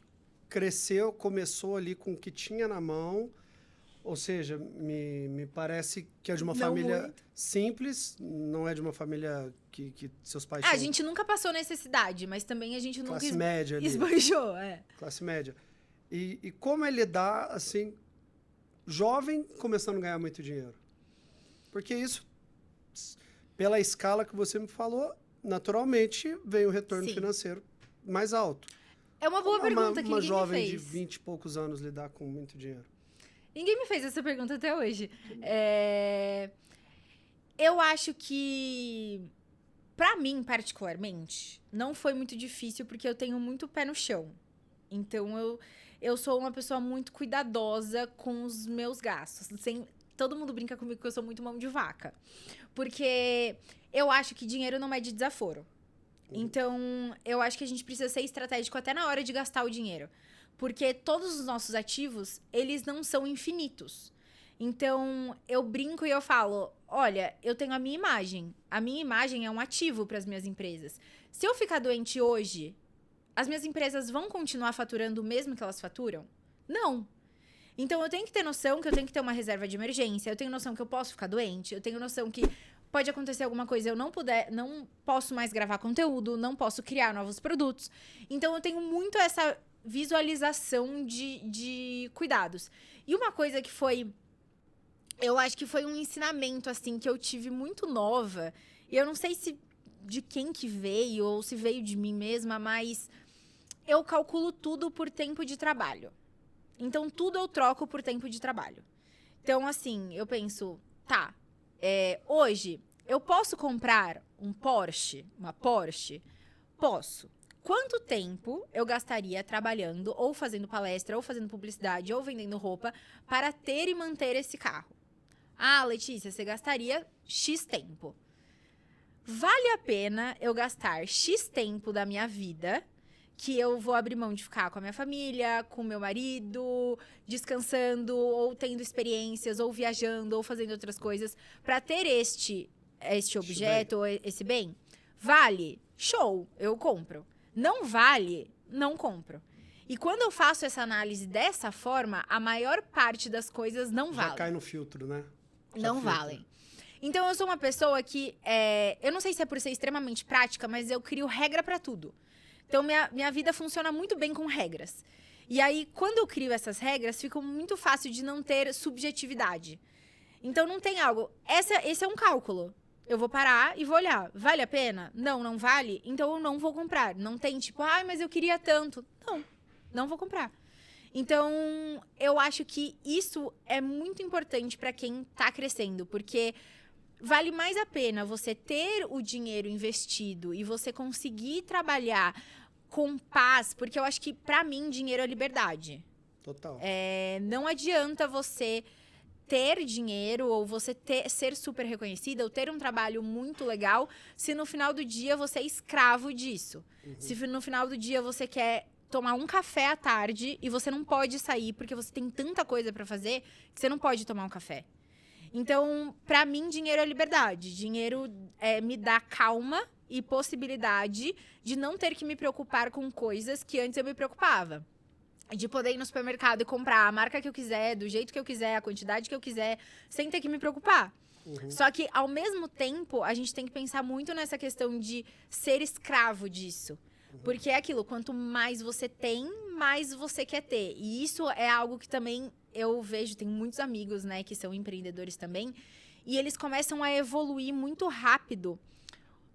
cresceu, começou ali com o que tinha na mão. Ou seja, me parece que é de uma família simples, não é de uma família que seus pais A gente nunca passou necessidade, mas também a gente nunca classe média ali. esbanjou. Classe média. E como é lidar, assim, jovem começando a ganhar muito dinheiro? Porque isso, pela escala que você me falou, naturalmente vem o retorno financeiro mais alto. É uma boa pergunta que uma ninguém jovem me fez. de 20 e poucos anos lidar com muito dinheiro. Ninguém me fez essa pergunta até hoje. Eu acho que, pra mim, particularmente, não foi muito difícil, porque eu tenho muito pé no chão. Então, eu sou uma pessoa muito cuidadosa com os meus gastos. Todo mundo brinca comigo que eu sou muito mão de vaca. Porque eu acho que dinheiro não mede desaforo. Então, eu acho que a gente precisa ser estratégico até na hora de gastar o dinheiro. Porque todos os nossos ativos, eles não são infinitos. Então, eu brinco e eu falo, olha, eu tenho a minha imagem. A minha imagem é um ativo para as minhas empresas. Se eu ficar doente hoje, as minhas empresas vão continuar faturando o mesmo que elas faturam? Não. Então, eu tenho que ter noção que eu tenho que ter uma reserva de emergência. Eu tenho noção que eu posso ficar doente. Eu tenho noção que pode acontecer alguma coisa, eu não posso mais gravar conteúdo, não posso criar novos produtos. Então, eu tenho muito essa visualização de cuidados. E uma coisa que eu acho que foi um ensinamento, assim, que eu tive muito nova, e eu não sei se de quem que veio, ou se veio de mim mesma, mas eu calculo tudo por tempo de trabalho. Então, tudo eu troco por tempo de trabalho. Então, assim, eu penso, hoje, eu posso comprar uma Porsche? Posso. Quanto tempo eu gastaria trabalhando, ou fazendo palestra, ou fazendo publicidade, ou vendendo roupa, para ter e manter esse carro? Ah, Letícia, você gastaria X tempo. Vale a pena eu gastar X tempo da minha vida, que eu vou abrir mão de ficar com a minha família, com o meu marido, descansando, ou tendo experiências, ou viajando, ou fazendo outras coisas, para ter este objeto, ou esse bem? Vale? Show, eu compro. Não vale? Não compro. E quando eu faço essa análise dessa forma, a maior parte das coisas não valem. Já cai no filtro, né? Não valem. Então, eu sou uma pessoa que... eu não sei se é por ser extremamente prática, mas eu crio regra pra tudo. Então, minha vida funciona muito bem com regras. E aí, quando eu crio essas regras, fica muito fácil de não ter subjetividade. Então, não tem algo... Esse é um cálculo. Eu vou parar e vou olhar. Vale a pena? Não, não vale? Então, eu não vou comprar. Não tem tipo, mas eu queria tanto. Não vou comprar. Então, eu acho que isso é muito importante para quem tá crescendo. Porque vale mais a pena você ter o dinheiro investido e você conseguir trabalhar com paz. Porque eu acho que, para mim, dinheiro é liberdade. Total. Não adianta você ter dinheiro, ou você ser super reconhecida, ou ter um trabalho muito legal, se no final do dia você é escravo disso. Se no final do dia você quer tomar um café à tarde e você não pode sair porque você tem tanta coisa pra fazer que você não pode tomar um café. Então, pra mim, dinheiro é liberdade. Dinheiro me dá calma e possibilidade de não ter que me preocupar com coisas que antes eu me preocupava. De poder ir no supermercado e comprar a marca que eu quiser, do jeito que eu quiser, a quantidade que eu quiser, sem ter que me preocupar. Só que, ao mesmo tempo, a gente tem que pensar muito nessa questão de ser escravo disso. Porque é aquilo, quanto mais você tem, mais você quer ter. E isso é algo que também eu vejo, tenho muitos amigos, né, que são empreendedores também, e eles começam a evoluir muito rápido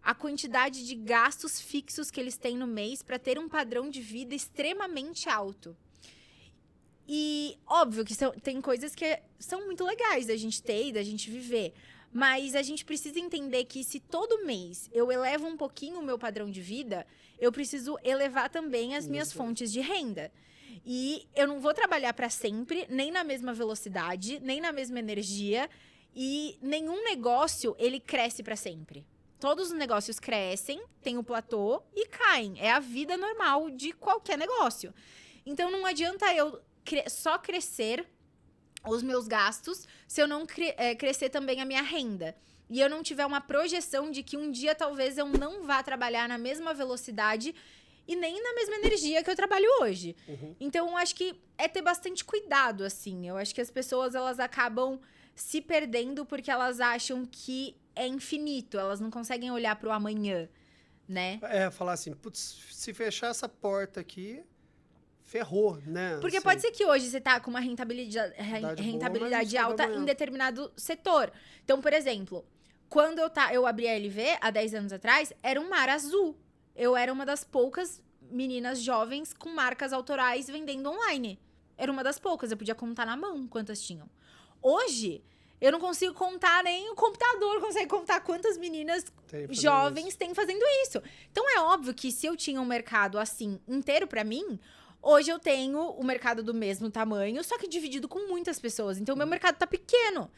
a quantidade de gastos fixos que eles têm no mês para ter um padrão de vida extremamente alto. E óbvio que tem coisas que são muito legais da gente ter e da gente viver. Mas a gente precisa entender que se todo mês eu elevo um pouquinho o meu padrão de vida, eu preciso elevar também as minhas fontes de renda. E eu não vou trabalhar para sempre, nem na mesma velocidade, nem na mesma energia. E nenhum negócio, ele cresce para sempre. Todos os negócios crescem, tem o platô e caem. É a vida normal de qualquer negócio. Então, não adianta eu só crescer os meus gastos se eu não crescer também a minha renda. E eu não tiver uma projeção de que um dia talvez eu não vá trabalhar na mesma velocidade e nem na mesma energia que eu trabalho hoje. Então, eu acho que é ter bastante cuidado, assim. Eu acho que as pessoas, elas acabam se perdendo porque elas acham que é infinito. Elas não conseguem olhar para o amanhã, né? Falar assim, putz, se fechar essa porta aqui, ferrou, né? Porque assim, pode ser que hoje você tá com uma rentabilidade boa, alta em determinado setor. Então, por exemplo, quando eu abri a LV, há 10 anos atrás, era um mar azul. Eu era uma das poucas meninas jovens com marcas autorais vendendo online. Era uma das poucas, eu podia contar na mão quantas tinham. Hoje, eu não consigo contar, nem o computador consegue contar quantas meninas jovens têm fazendo isso. Então, é óbvio que se eu tinha um mercado assim, inteiro pra mim, hoje eu tenho o mercado do mesmo tamanho, só que dividido com muitas pessoas. Então, o meu mercado tá pequeno.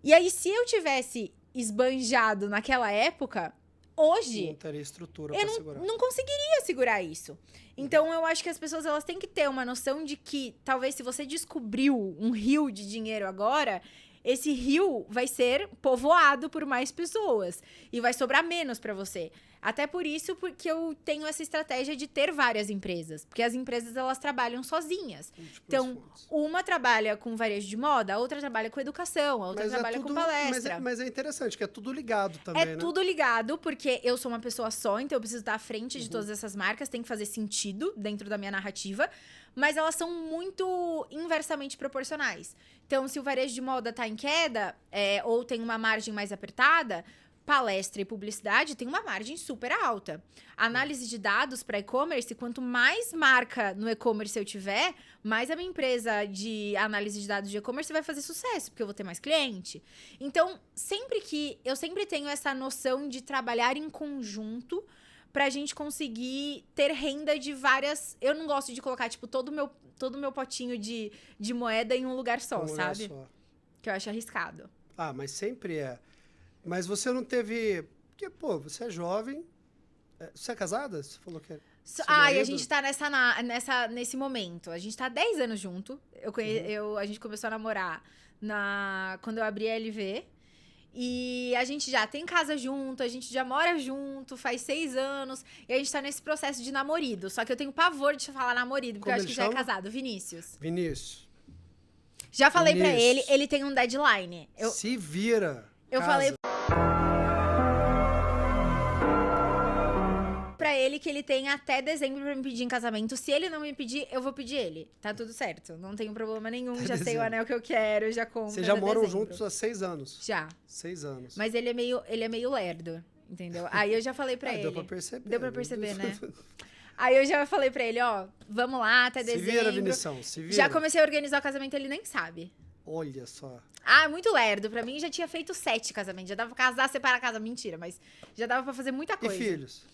E aí, se eu tivesse esbanjado naquela época, hoje não teria estrutura para segurar. Não conseguiria segurar isso. Então, eu acho que as pessoas, elas têm que ter uma noção de que, talvez, se você descobriu um rio de dinheiro agora, esse rio vai ser povoado por mais pessoas. E vai sobrar menos para você. Até por isso, porque eu tenho essa estratégia de ter várias empresas. Porque as empresas, elas trabalham sozinhas. Então, uma trabalha com varejo de moda, a outra trabalha com educação, a outra trabalha com palestra. Mas é interessante, que é tudo ligado também, né? É tudo ligado, porque eu sou uma pessoa só, então eu preciso estar à frente de todas essas marcas, tem que fazer sentido dentro da minha narrativa, mas elas são muito inversamente proporcionais. Então, se o varejo de moda tá em queda, ou tem uma margem mais apertada, palestra e publicidade tem uma margem super alta. Análise de dados para e-commerce, quanto mais marca no e-commerce eu tiver, mais a minha empresa de análise de dados de e-commerce vai fazer sucesso, porque eu vou ter mais cliente. Então, eu sempre tenho essa noção de trabalhar em conjunto pra gente conseguir ter renda de várias... Eu não gosto de colocar, tipo, todo o meu potinho de moeda em um lugar só, sabe? Que eu acho arriscado. Ah, mas sempre é. Mas você não teve... Porque, pô, você é jovem. Você é casada? Você falou que é... E a gente tá nesse momento. A gente tá há 10 anos junto. A gente começou a namorar quando eu abri a LV. E a gente já tem casa junto, a gente já mora junto, faz 6 anos. E a gente tá nesse processo de namorido. Só que eu tenho pavor de falar namorido, porque eu acho que já é casado. Vinícius. Já falei pra ele tem um deadline. Se vira. Eu falei pra ele que ele tem até dezembro pra me pedir em casamento. Se ele não me pedir, eu vou pedir ele. Tá tudo certo. Não tenho problema nenhum. Já sei o anel que eu quero, já compro. Vocês já moram juntos há 6 anos? Já. 6 anos. Mas ele é meio lerdo, entendeu? Aí eu já falei pra ele. Deu pra perceber. Deu pra perceber, né? Aí eu já falei pra ele, ó, vamos lá, até dezembro. Se vira, Vinição, se vira. Já comecei a organizar o casamento, ele nem sabe. Olha só. Muito lerdo. Pra mim, já tinha feito 7 casamentos. Já dava pra casar, separar a casa. Mentira, mas já dava pra fazer muita coisa. E filhos?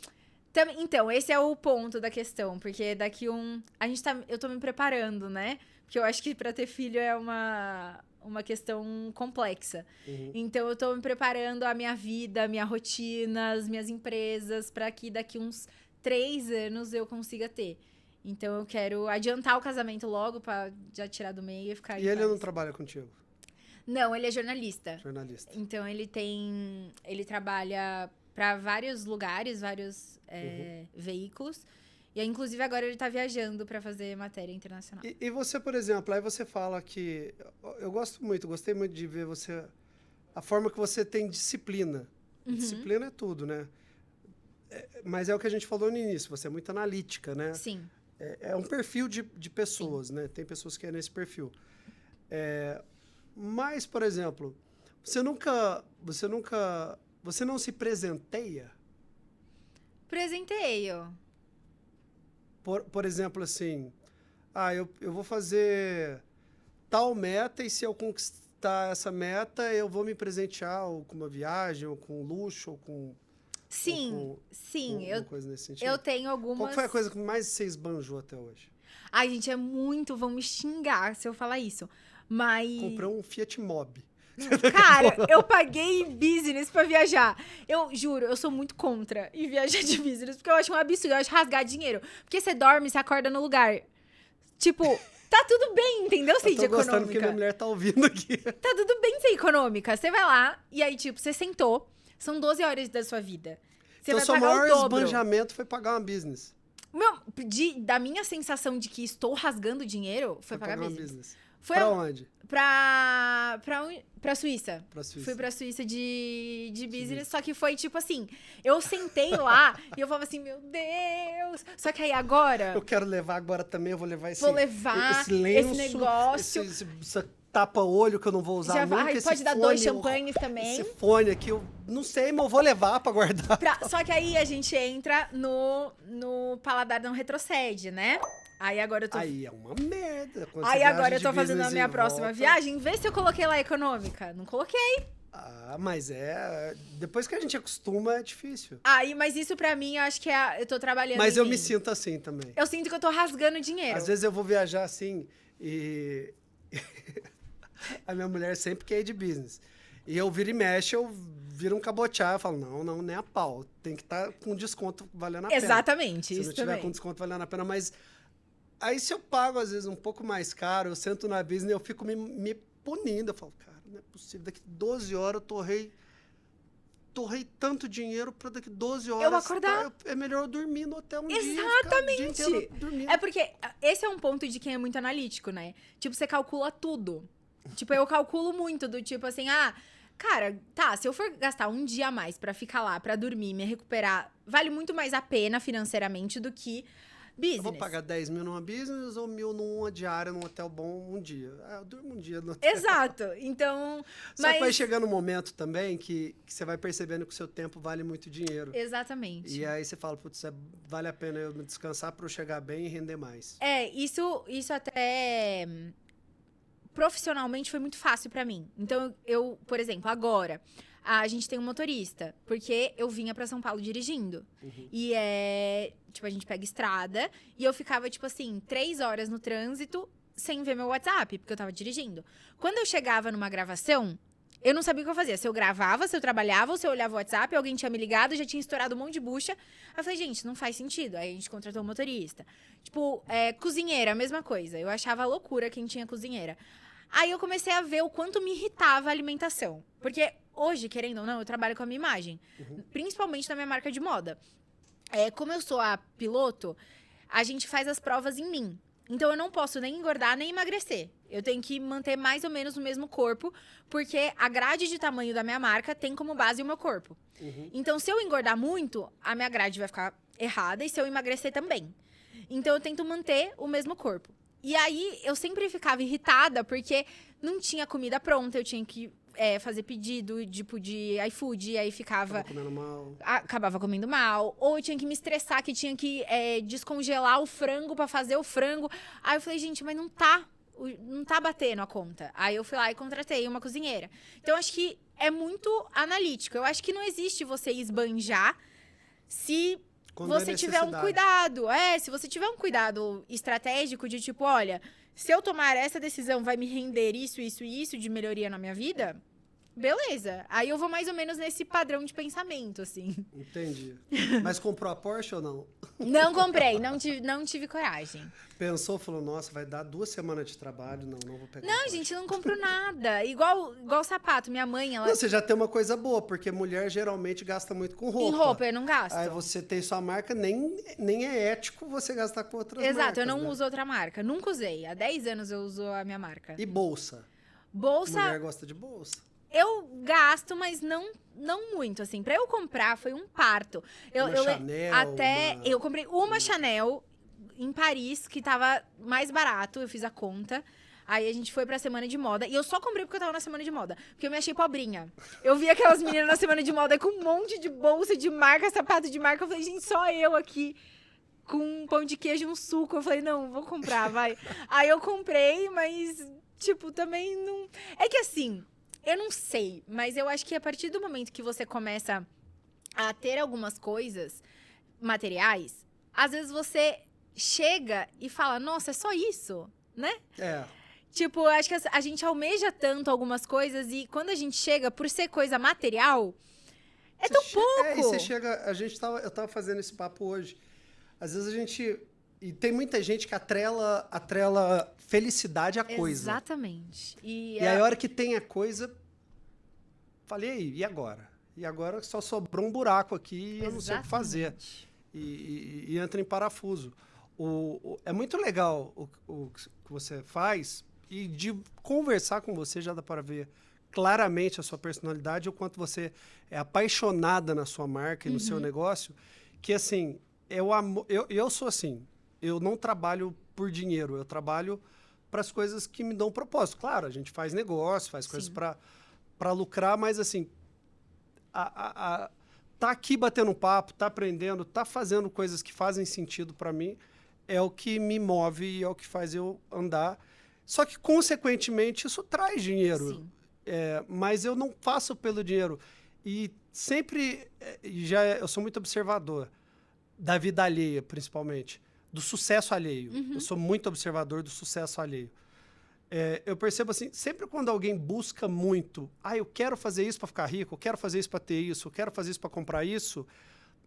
Então, esse é o ponto da questão. Porque daqui eu tô me preparando, né? Porque eu acho que pra ter filho é uma questão complexa. Então, eu tô me preparando a minha vida, a minha rotina, as minhas empresas, pra que daqui uns 3 anos eu consiga ter. Então, eu quero adiantar o casamento logo pra já tirar do meio e ficar... E ele não trabalha contigo? Não, ele é jornalista. Jornalista. Então, ele trabalha para vários lugares, vários veículos. E, inclusive, agora ele tá viajando para fazer matéria internacional. E você, por exemplo, aí você fala que... gostei muito de ver você... A forma que você tem disciplina. Disciplina é tudo, né? Mas é o que a gente falou no início, você é muito analítica, né? Sim. É um perfil de pessoas, sim, né? Tem pessoas que é nesse perfil. Mas, por exemplo, você não se presenteia? Presenteio. Por exemplo, assim, eu vou fazer tal meta e se eu conquistar essa meta, eu vou me presentear ou com uma viagem, ou com luxo, ou com... Sim, coisa nesse sentido. Eu tenho algumas... Qual foi a coisa que mais você esbanjou até hoje? Ai, gente, vão me xingar se eu falar isso. Mas... Comprei um Fiat Mobi. Cara, eu paguei business pra viajar. Eu juro, eu sou muito contra ir viajar de business, porque eu acho um absurdo, eu acho rasgar dinheiro. Porque você dorme, você acorda no lugar. Tipo, tá tudo bem, entendeu? Ser Eu tô gostando porque minha mulher tá ouvindo aqui. Tá tudo bem ser econômica. Você vai lá, e aí, tipo, você sentou, são 12 horas da sua vida. Você Então, vai seu pagar maior o dobro. esbanjamento foi pagar uma business. Da minha sensação de que estou rasgando dinheiro, foi pagar uma business. Pra onde? Pra Suíça. Pra Suíça. Fui pra Suíça de business, só que foi tipo assim, eu sentei lá e eu falava assim, meu Deus! Só que aí agora... Eu quero levar agora também, eu vou levar esse esse lenço, negócio. Esse tapa-olho que eu não vou usar nunca. Esse pode dar 2 champanhes também. Esse fone aqui, eu não sei, mas eu vou levar pra guardar. Só que aí a gente entra no paladar não retrocede, né? Aí agora eu tô... Aí é uma merda. Aí agora eu tô fazendo a minha próxima viagem. Vê se eu coloquei lá econômica. Não coloquei. Ah, mas depois que a gente acostuma, é difícil. Aí, mas isso pra mim, eu acho que eu tô trabalhando. Mas eu me sinto assim também. Eu sinto que eu tô rasgando dinheiro. Às vezes eu vou viajar assim e. A minha mulher sempre quer ir de business. E eu viro e mexe, eu viro um cabotiá. Eu falo, não, nem a pau. Tem que estar com desconto valendo a pena. Exatamente, Se isso não tiver também. com desconto valendo a pena, mas... Aí se eu pago, às vezes, um pouco mais caro, eu sento na business e eu fico me punindo. Eu falo, cara, não é possível. Daqui 12 horas eu torrei tanto dinheiro para daqui 12 horas... Eu acordar. É melhor eu dormir no hotel um dia. Exatamente. Dormindo. É porque esse é um ponto de quem é muito analítico, né? Tipo, você calcula tudo. Tipo, eu calculo muito do tipo assim, cara, tá, se eu for gastar um dia a mais pra ficar lá, pra dormir, me recuperar, vale muito mais a pena financeiramente do que business. Eu vou pagar 10 mil numa business ou 1.000 numa diária num hotel bom um dia. Eu durmo um dia no hotel. Exato. Então... Só que vai chegando um momento também que você vai percebendo que o seu tempo vale muito dinheiro. Exatamente. E aí você fala, putz, vale a pena eu me descansar pra eu chegar bem e render mais. Isso até... Profissionalmente foi muito fácil pra mim. Então, eu, por exemplo, agora, a gente tem um motorista, porque eu vinha pra São Paulo dirigindo. Uhum. E tipo, a gente pega estrada, e eu ficava, tipo assim, 3 horas no trânsito, sem ver meu WhatsApp, porque eu tava dirigindo. Quando eu chegava numa gravação, eu não sabia o que eu fazia. Se eu gravava, se eu trabalhava, ou se eu olhava o WhatsApp, alguém tinha me ligado, já tinha estourado um monte de bucha. Aí eu falei, gente, não faz sentido. Aí a gente contratou um motorista. Tipo, cozinheira, a mesma coisa. Eu achava loucura quem tinha cozinheira. Aí eu comecei a ver o quanto me irritava a alimentação. Porque hoje, querendo ou não, eu trabalho com a minha imagem. Uhum. Principalmente na minha marca de moda. Como eu sou a piloto, a gente faz as provas em mim. Então, eu não posso nem engordar, nem emagrecer. Eu tenho que manter mais ou menos o mesmo corpo, porque a grade de tamanho da minha marca tem como base o meu corpo. Uhum. Então, se eu engordar muito, a minha grade vai ficar errada, e se eu emagrecer também. Então, eu tento manter o mesmo corpo. E aí, eu sempre ficava irritada, porque não tinha comida pronta, eu tinha que fazer pedido, tipo, de iFood, e aí ficava... Comendo mal. Acabava comendo mal. Ou eu tinha que me estressar, que tinha que descongelar o frango pra fazer o frango. Aí eu falei, gente, mas não tá batendo a conta. Aí eu fui lá e contratei uma cozinheira. Então, eu acho que é muito analítico. Eu acho que não existe você esbanjar se... Quando você tiver um cuidado. Se você tiver um cuidado estratégico de tipo, olha, se eu tomar essa decisão vai me render isso, isso e isso de melhoria na minha vida, beleza. Aí eu vou mais ou menos nesse padrão de pensamento, assim. Entendi. Mas comprou a Porsche ou não? Não comprei, não tive coragem. Pensou, falou, nossa, vai dar 2 semanas de trabalho, não vou pegar. Não, gente, não compro nada. Igual sapato, minha mãe, ela... Não, você já tem uma coisa boa, porque mulher geralmente gasta muito com roupa. Em roupa, eu não gasto. Aí você tem sua marca, nem é ético você gastar com outras marcas. Exato, eu não né? uso outra marca. Nunca usei. Há 10 anos eu uso a minha marca. E bolsa? Bolsa... Mulher gosta de bolsa? Eu gasto, mas não muito, assim. Pra eu comprar, foi um parto. Chanel, eu comprei uma Chanel em Paris, que tava mais barato. Eu fiz a conta. Aí a gente foi pra semana de moda. E eu só comprei porque eu tava na semana de moda. Porque eu me achei pobrinha. Eu vi aquelas meninas na semana de moda com um monte de bolsa de marca, sapato de marca. Eu falei, gente, só eu aqui com um pão de queijo e um suco. Eu falei, não, vou comprar, vai. Aí eu comprei, mas, tipo, também não... É que assim... Eu não sei, mas eu acho que a partir do momento que você começa a ter algumas coisas materiais, às vezes você chega e fala, nossa, é só isso, né? É. Tipo, acho que a gente almeja tanto algumas coisas e quando a gente chega, por ser coisa material, é tão pouco. E você chega... Eu tava fazendo esse papo hoje. Às vezes a gente... E tem muita gente que atrela felicidade à coisa. Exatamente. E aí, a hora que tem a coisa... Falei, e agora? E agora só sobrou um buraco aqui e eu não sei o que fazer. E entra em parafuso. É muito legal o que você faz e de conversar com você já dá para ver claramente a sua personalidade, o quanto você é apaixonada na sua marca e no seu negócio, que assim, eu sou assim, eu não trabalho por dinheiro, eu trabalho para as coisas que me dão propósito. Claro, a gente faz negócio, faz coisas para lucrar, mas assim, tá aqui batendo um papo, tá aprendendo, tá fazendo coisas que fazem sentido para mim, é o que me move e é o que faz eu andar. Só que, consequentemente, isso traz dinheiro. Sim. Mas eu não faço pelo dinheiro. E sempre, eu sou muito observador da vida alheia, principalmente, do sucesso alheio. Eu sou muito observador do sucesso alheio. Eu percebo assim, sempre quando alguém busca muito, eu quero fazer isso para ficar rico, eu quero fazer isso para ter isso, eu quero fazer isso para comprar isso,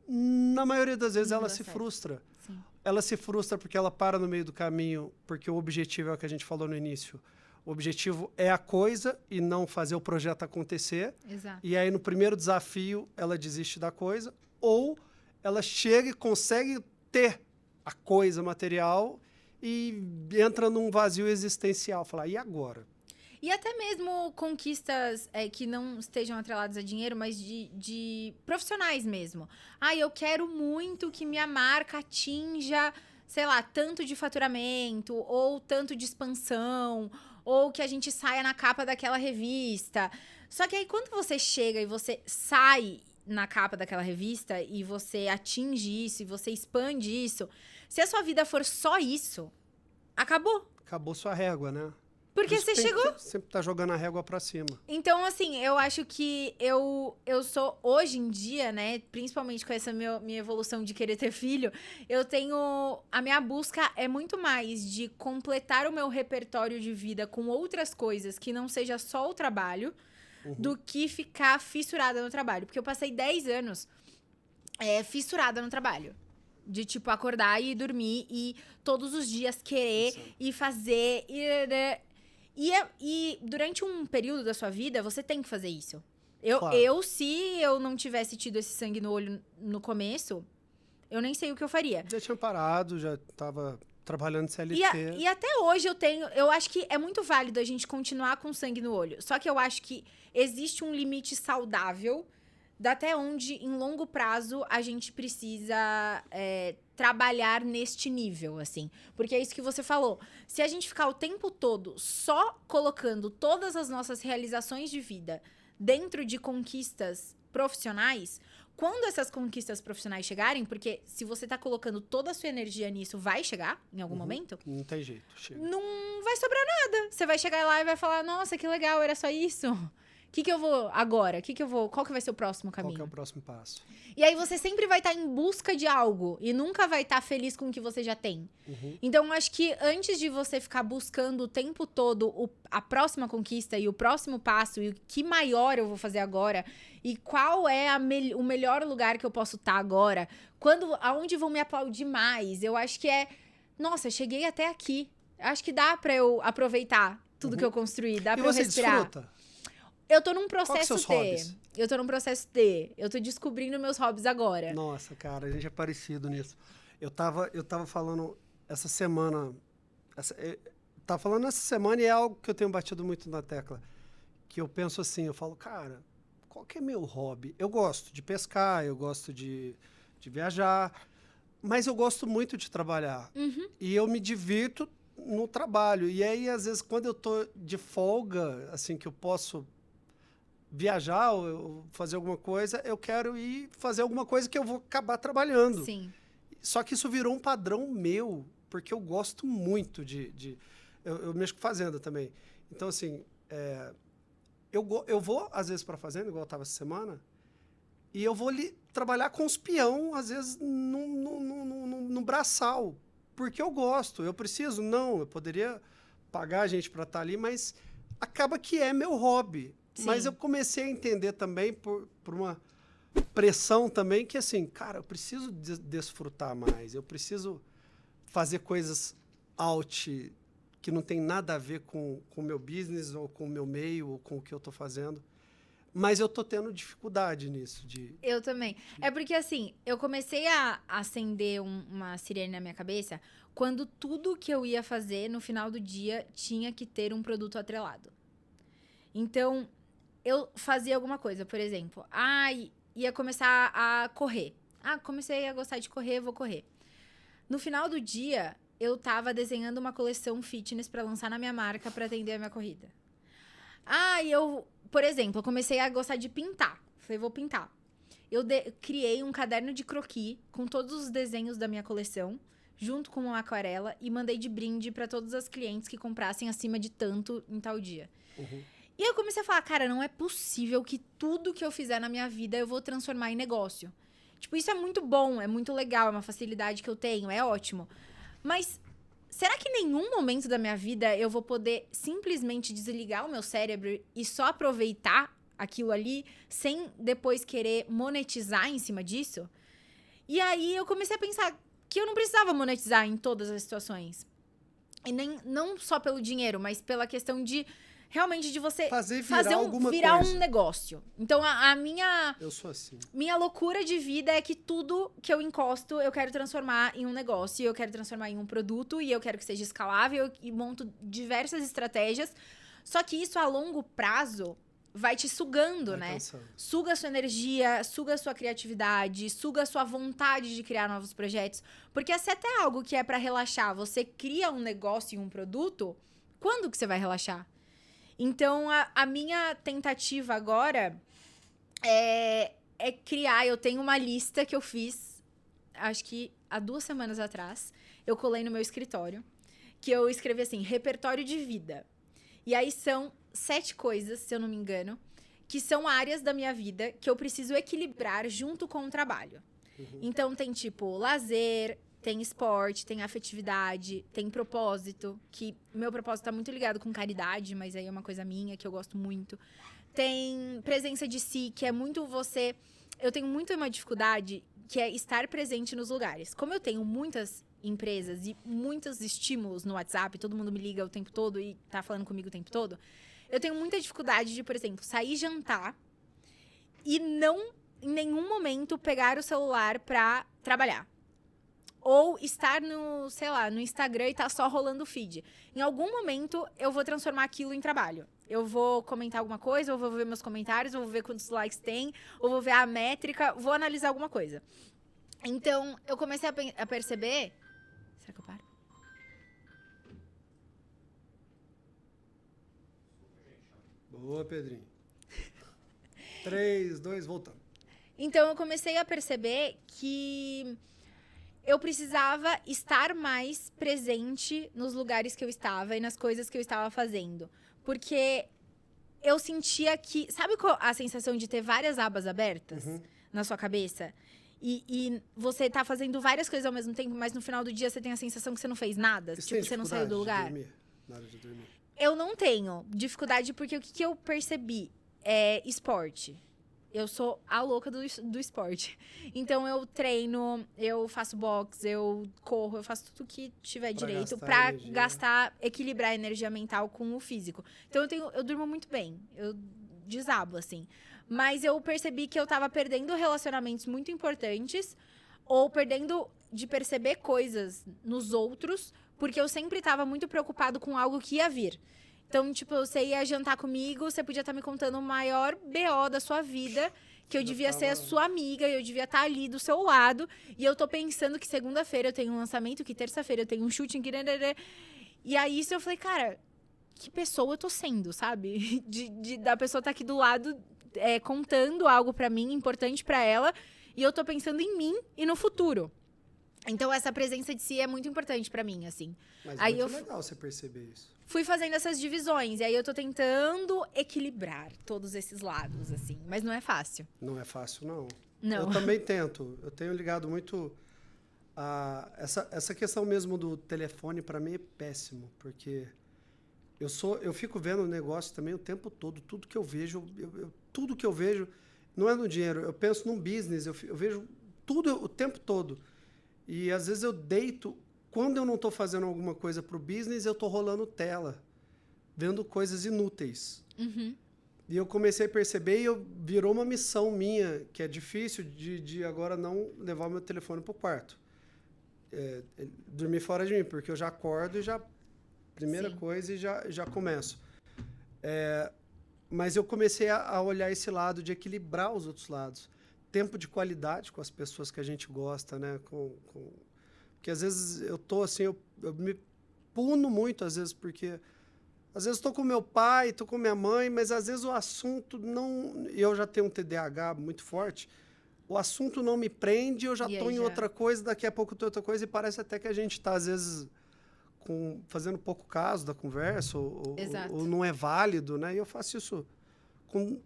na maioria das vezes ela se frustra. Sim. Ela se frustra porque ela para no meio do caminho, porque o objetivo é o que a gente falou no início. O objetivo é a coisa e não fazer o projeto acontecer. Exato. E aí, no primeiro desafio, ela desiste da coisa. Ou ela chega e consegue ter a coisa material e entra num vazio existencial. Fala, e agora? E até mesmo conquistas que não estejam atreladas a dinheiro, mas de profissionais mesmo. Eu quero muito que minha marca atinja, sei lá, tanto de faturamento, ou tanto de expansão, ou que a gente saia na capa daquela revista. Só que aí quando você chega e você sai na capa daquela revista e você atinge isso e você expande isso, se a sua vida for só isso, acabou. Acabou sua régua, né? Porque você chegou... Sempre tá jogando a régua pra cima. Então, assim, eu acho que eu sou, hoje em dia, né, principalmente com essa minha evolução de querer ter filho, eu tenho... A minha busca é muito mais de completar o meu repertório de vida com outras coisas que não seja só o trabalho, do que ficar fissurada no trabalho. Porque eu passei 10 anos fissurada no trabalho. De, tipo, acordar e dormir e todos os dias querer e fazer... E durante um período da sua vida, você tem que fazer isso. Claro. Se eu não tivesse tido esse sangue no olho no começo, eu nem sei o que eu faria. Já tinha parado, já tava trabalhando CLT. E até hoje eu acho que é muito válido a gente continuar com sangue no olho. Só que eu acho que existe um limite saudável até onde, em longo prazo, a gente precisa trabalhar neste nível, assim. Porque é isso que você falou. Se a gente ficar o tempo todo só colocando todas as nossas realizações de vida dentro de conquistas profissionais, quando essas conquistas profissionais chegarem, porque se você tá colocando toda a sua energia nisso, vai chegar em algum momento? Não tem jeito, chega. Não vai sobrar nada. Você vai chegar lá e vai falar, nossa, que legal, era só isso. O que eu vou agora? Qual que vai ser o próximo caminho? Qual que é o próximo passo? E aí você sempre vai estar em busca de algo e nunca vai estar feliz com o que você já tem. Então, acho que antes de você ficar buscando o tempo todo a próxima conquista e o próximo passo e o que maior eu vou fazer agora e qual é o melhor lugar que eu posso estar agora, aonde vão me aplaudir mais, eu acho que nossa, cheguei até aqui. Acho que dá pra eu aproveitar tudo que eu construí, dá pra eu respirar. Desfruta? Eu tô num processo seus hobbies? Eu tô descobrindo meus hobbies agora. Nossa, cara, a gente é parecido nisso. Eu tava falando essa semana... Tava falando essa semana e é algo que eu tenho batido muito na tecla. Que eu penso assim, eu falo, cara, qual que é meu hobby? Eu gosto de pescar, eu gosto de viajar, mas eu gosto muito de trabalhar. E eu me divirto no trabalho. E aí, às vezes, quando eu tô de folga, assim, que eu posso viajar ou fazer alguma coisa, eu quero ir fazer alguma coisa que eu vou acabar trabalhando. Sim. Só que isso virou um padrão meu, porque eu gosto muito eu mexo com fazenda também. Então, assim, eu vou, às vezes, para fazenda, igual eu estava essa semana, e eu vou trabalhar com os peão, às vezes, no braçal. porque eu gosto. Eu preciso? Não, eu poderia pagar a gente para estar ali, mas acaba que é meu hobby. Sim. Mas eu comecei a entender também por uma pressão também que, assim, cara, eu preciso desfrutar mais. Eu preciso fazer coisas out que não tem nada a ver com o meu business ou com o meu meio ou com o que eu estou fazendo. Mas eu tô tendo dificuldade nisso. Eu também. É porque, assim, eu comecei a acender uma sirene na minha cabeça quando tudo que eu ia fazer no final do dia tinha que ter um produto atrelado. Então, eu fazia alguma coisa, por exemplo, ia começar a correr. Comecei a gostar de correr, vou correr. No final do dia, eu tava desenhando uma coleção fitness pra lançar na minha marca pra atender a minha corrida. Por exemplo, eu comecei a gostar de pintar. Falei, vou pintar. Eu criei um caderno de croquis com todos os desenhos da minha coleção, junto com uma aquarela, e mandei de brinde pra todas as clientes que comprassem acima de tanto em tal dia. Uhum. E aí eu comecei a falar, cara, não é possível que tudo que eu fizer na minha vida eu vou transformar em negócio. Tipo, isso é muito bom, é muito legal, é uma facilidade que eu tenho, é ótimo. Mas será que em nenhum momento da minha vida eu vou poder simplesmente desligar o meu cérebro e só aproveitar aquilo ali sem depois querer monetizar em cima disso? E aí eu comecei a pensar que eu não precisava monetizar em todas as situações. E não só pelo dinheiro, mas pela questão de realmente de você virar um negócio. Então, eu sou assim. Minha loucura de vida é que tudo que eu encosto, eu quero transformar em um negócio, eu quero transformar em um produto, e eu quero que seja escalável, e monto diversas estratégias. Só que isso, a longo prazo, vai te sugando, né? Cansando. Suga a sua energia, suga a sua criatividade, suga a sua vontade de criar novos projetos. Porque se até algo que é pra relaxar, você cria um negócio e um produto, quando que você vai relaxar? Então, a minha tentativa agora é criar. Eu tenho uma lista que eu fiz, acho que há 2 semanas atrás. Eu colei no meu escritório, que eu escrevi assim, repertório de vida. E aí são 7 coisas, se eu não me engano, que são áreas da minha vida que eu preciso equilibrar junto com o trabalho. Uhum. Então, tem tipo lazer, tem esporte, tem afetividade, tem propósito, que meu propósito tá muito ligado com caridade, mas aí é uma coisa minha que eu gosto muito. Tem presença de si, que é muito você... Eu tenho muito uma dificuldade, que é estar presente nos lugares. Como eu tenho muitas empresas e muitos estímulos no WhatsApp, todo mundo me liga o tempo todo e tá falando comigo o tempo todo, eu tenho muita dificuldade de, por exemplo, sair jantar e não, em nenhum momento, pegar o celular pra trabalhar. Ou estar no, sei lá, no Instagram e tá só rolando o feed. Em algum momento, eu vou transformar aquilo em trabalho. Eu vou comentar alguma coisa, ou vou ver meus comentários, ou vou ver quantos likes tem, ou vou ver a métrica, vou analisar alguma coisa. Então, eu comecei a perceber... Será que eu paro? Boa, Pedrinho. 3, 2, voltando. Então, eu comecei a perceber que eu precisava estar mais presente nos lugares que eu estava e nas coisas que eu estava fazendo. Porque eu sentia que... Sabe qual a sensação de ter várias abas abertas na sua cabeça? E você tá fazendo várias coisas ao mesmo tempo, mas no final do dia você tem a sensação que você não fez nada. Tipo, você não saiu do lugar. Na hora de dormir? Eu não tenho dificuldade, porque o que eu percebi é esporte. Eu sou a louca do esporte. Então, eu treino, eu faço boxe, eu corro, eu faço tudo que tiver direito pra equilibrar a energia mental com o físico. Então, eu durmo muito bem. Eu desabo, assim. Mas eu percebi que eu tava perdendo relacionamentos muito importantes ou perdendo de perceber coisas nos outros, porque eu sempre tava muito preocupado com algo que ia vir. Então, tipo, você ia jantar comigo, você podia estar me contando o maior BO da sua vida, que eu devia ser a sua amiga, eu devia estar ali do seu lado, e eu tô pensando que segunda-feira eu tenho um lançamento, que terça-feira eu tenho um shooting, que... E aí, isso eu falei, cara, que pessoa eu tô sendo, sabe? Da pessoa estar aqui do lado, contando algo pra mim, importante pra ela, e eu tô pensando em mim e no futuro. Então, essa presença de si é muito importante pra mim, assim. Mas é muito legal você perceber isso. Fui fazendo essas divisões, e aí eu tô tentando equilibrar todos esses lados, assim. Mas não é fácil. Não é fácil, não. Não. Eu também tento. Eu tenho ligado muito Essa questão mesmo do telefone, para mim, é péssimo, porque eu fico vendo o negócio também o tempo todo, tudo que eu vejo, tudo que eu vejo não é no dinheiro, eu penso num business, eu vejo tudo o tempo todo. E às vezes eu deito, quando eu não estou fazendo alguma coisa para o business, eu estou rolando tela, vendo coisas inúteis. Uhum. E eu comecei a perceber e virou uma missão minha, que é difícil de agora não levar o meu telefone para o quarto. Dormir fora de mim, porque eu já acordo e já... Primeira Sim. coisa e já começo. Mas eu comecei a olhar esse lado de equilibrar os outros lados. Tempo de qualidade com as pessoas que a gente gosta, né? Porque às vezes eu tô assim, eu me puno muito, às vezes, porque... Às vezes estou com meu pai, estou com minha mãe, mas às vezes o assunto não... E eu já tenho um TDAH muito forte. O assunto não me prende, eu já estou em outra coisa, daqui a pouco estou em outra coisa, e parece até que a gente está, às vezes... fazendo pouco caso da conversa, ou não é válido, né? E eu faço isso com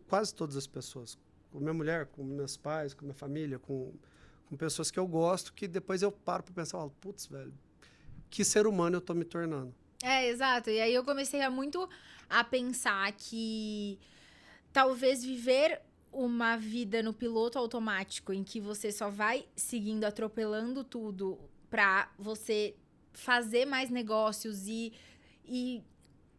quase todas as pessoas. Com minha mulher, com meus pais, com minha família, com pessoas que eu gosto, que depois eu paro para pensar, putz, velho, que ser humano eu tô me tornando. Exato. E aí eu comecei a pensar que talvez viver uma vida no piloto automático, em que você só vai seguindo, atropelando tudo pra você fazer mais negócios e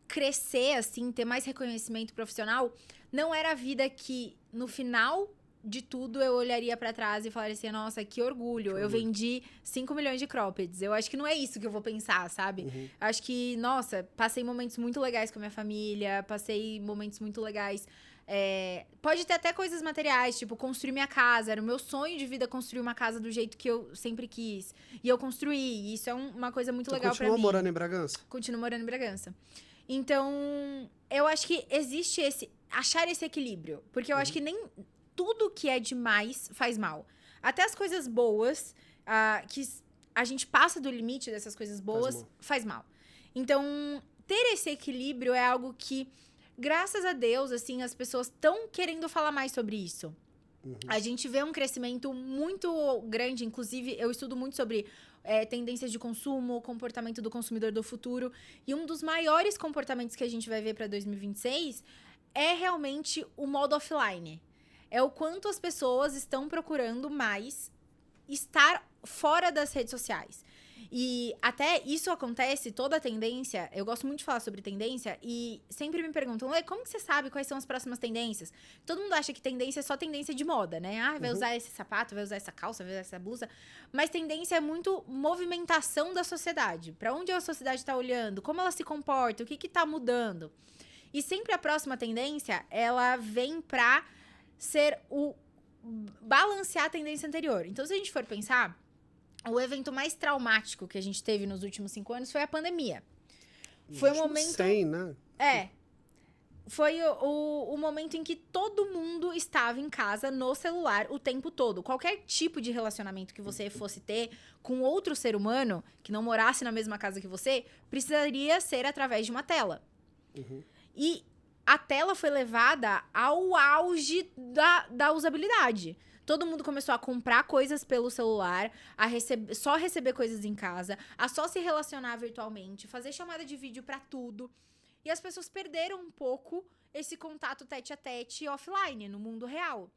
crescer, assim, ter mais reconhecimento profissional, não era a vida que, no final de tudo, eu olharia pra trás e falaria assim, nossa, que orgulho, eu vendi 5 milhões de croppeds. Eu acho que não é isso que eu vou pensar, sabe? Uhum. Acho que, nossa, passei momentos muito legais com a minha família, passei momentos muito legais. Pode ter até coisas materiais, tipo, construir minha casa. Era o meu sonho de vida construir uma casa do jeito que eu sempre quis. E eu construí. E isso é uma coisa muito legal pra mim. Você continua morando em Bragança? Continuo morando em Bragança. Então, eu acho que existe achar esse equilíbrio. Porque eu acho que nem tudo que é demais faz mal. Até as coisas boas, que a gente passa do limite dessas coisas boas, faz mal. Então, ter esse equilíbrio é algo que, graças a Deus, assim, as pessoas estão querendo falar mais sobre isso. A gente vê um crescimento muito grande, inclusive eu estudo muito sobre tendências de consumo, comportamento do consumidor do futuro, e um dos maiores comportamentos que a gente vai ver para 2026 é realmente o modo offline. É o quanto as pessoas estão procurando mais estar fora das redes sociais. E até isso acontece, toda a tendência, eu gosto muito de falar sobre tendência, e sempre me perguntam, como que você sabe quais são as próximas tendências? Todo mundo acha que tendência é só tendência de moda, né? Vai usar esse sapato, vai usar essa calça, vai usar essa blusa. Mas tendência é muito movimentação da sociedade. Para onde a sociedade está olhando, como ela se comporta, o que está mudando. E sempre a próxima tendência, ela vem para ser balancear a tendência anterior. Então, se a gente for pensar, o evento mais traumático que a gente teve nos últimos 5 anos foi a pandemia. Foi um momento... 100, né? Foi o momento em que todo mundo estava em casa, no celular, o tempo todo. Qualquer tipo de relacionamento que você fosse ter com outro ser humano, que não morasse na mesma casa que você, precisaria ser através de uma tela. E a tela foi levada ao auge da usabilidade. Todo mundo começou a comprar coisas pelo celular, só receber coisas em casa, a só se relacionar virtualmente, fazer chamada de vídeo pra tudo. E as pessoas perderam um pouco esse contato tete a tete offline, no mundo real.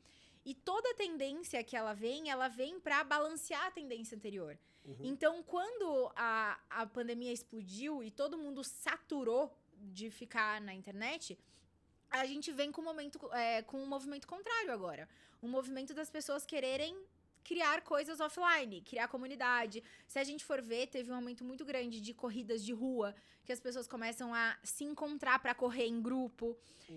E toda tendência que ela vem pra balancear a tendência anterior. Então, quando a pandemia explodiu e todo mundo saturou de ficar na internet, a gente vem com um movimento contrário agora. Um movimento das pessoas quererem criar coisas offline, criar comunidade. Se a gente for ver, teve um aumento muito grande de corridas de rua, que as pessoas começam a se encontrar para correr em grupo,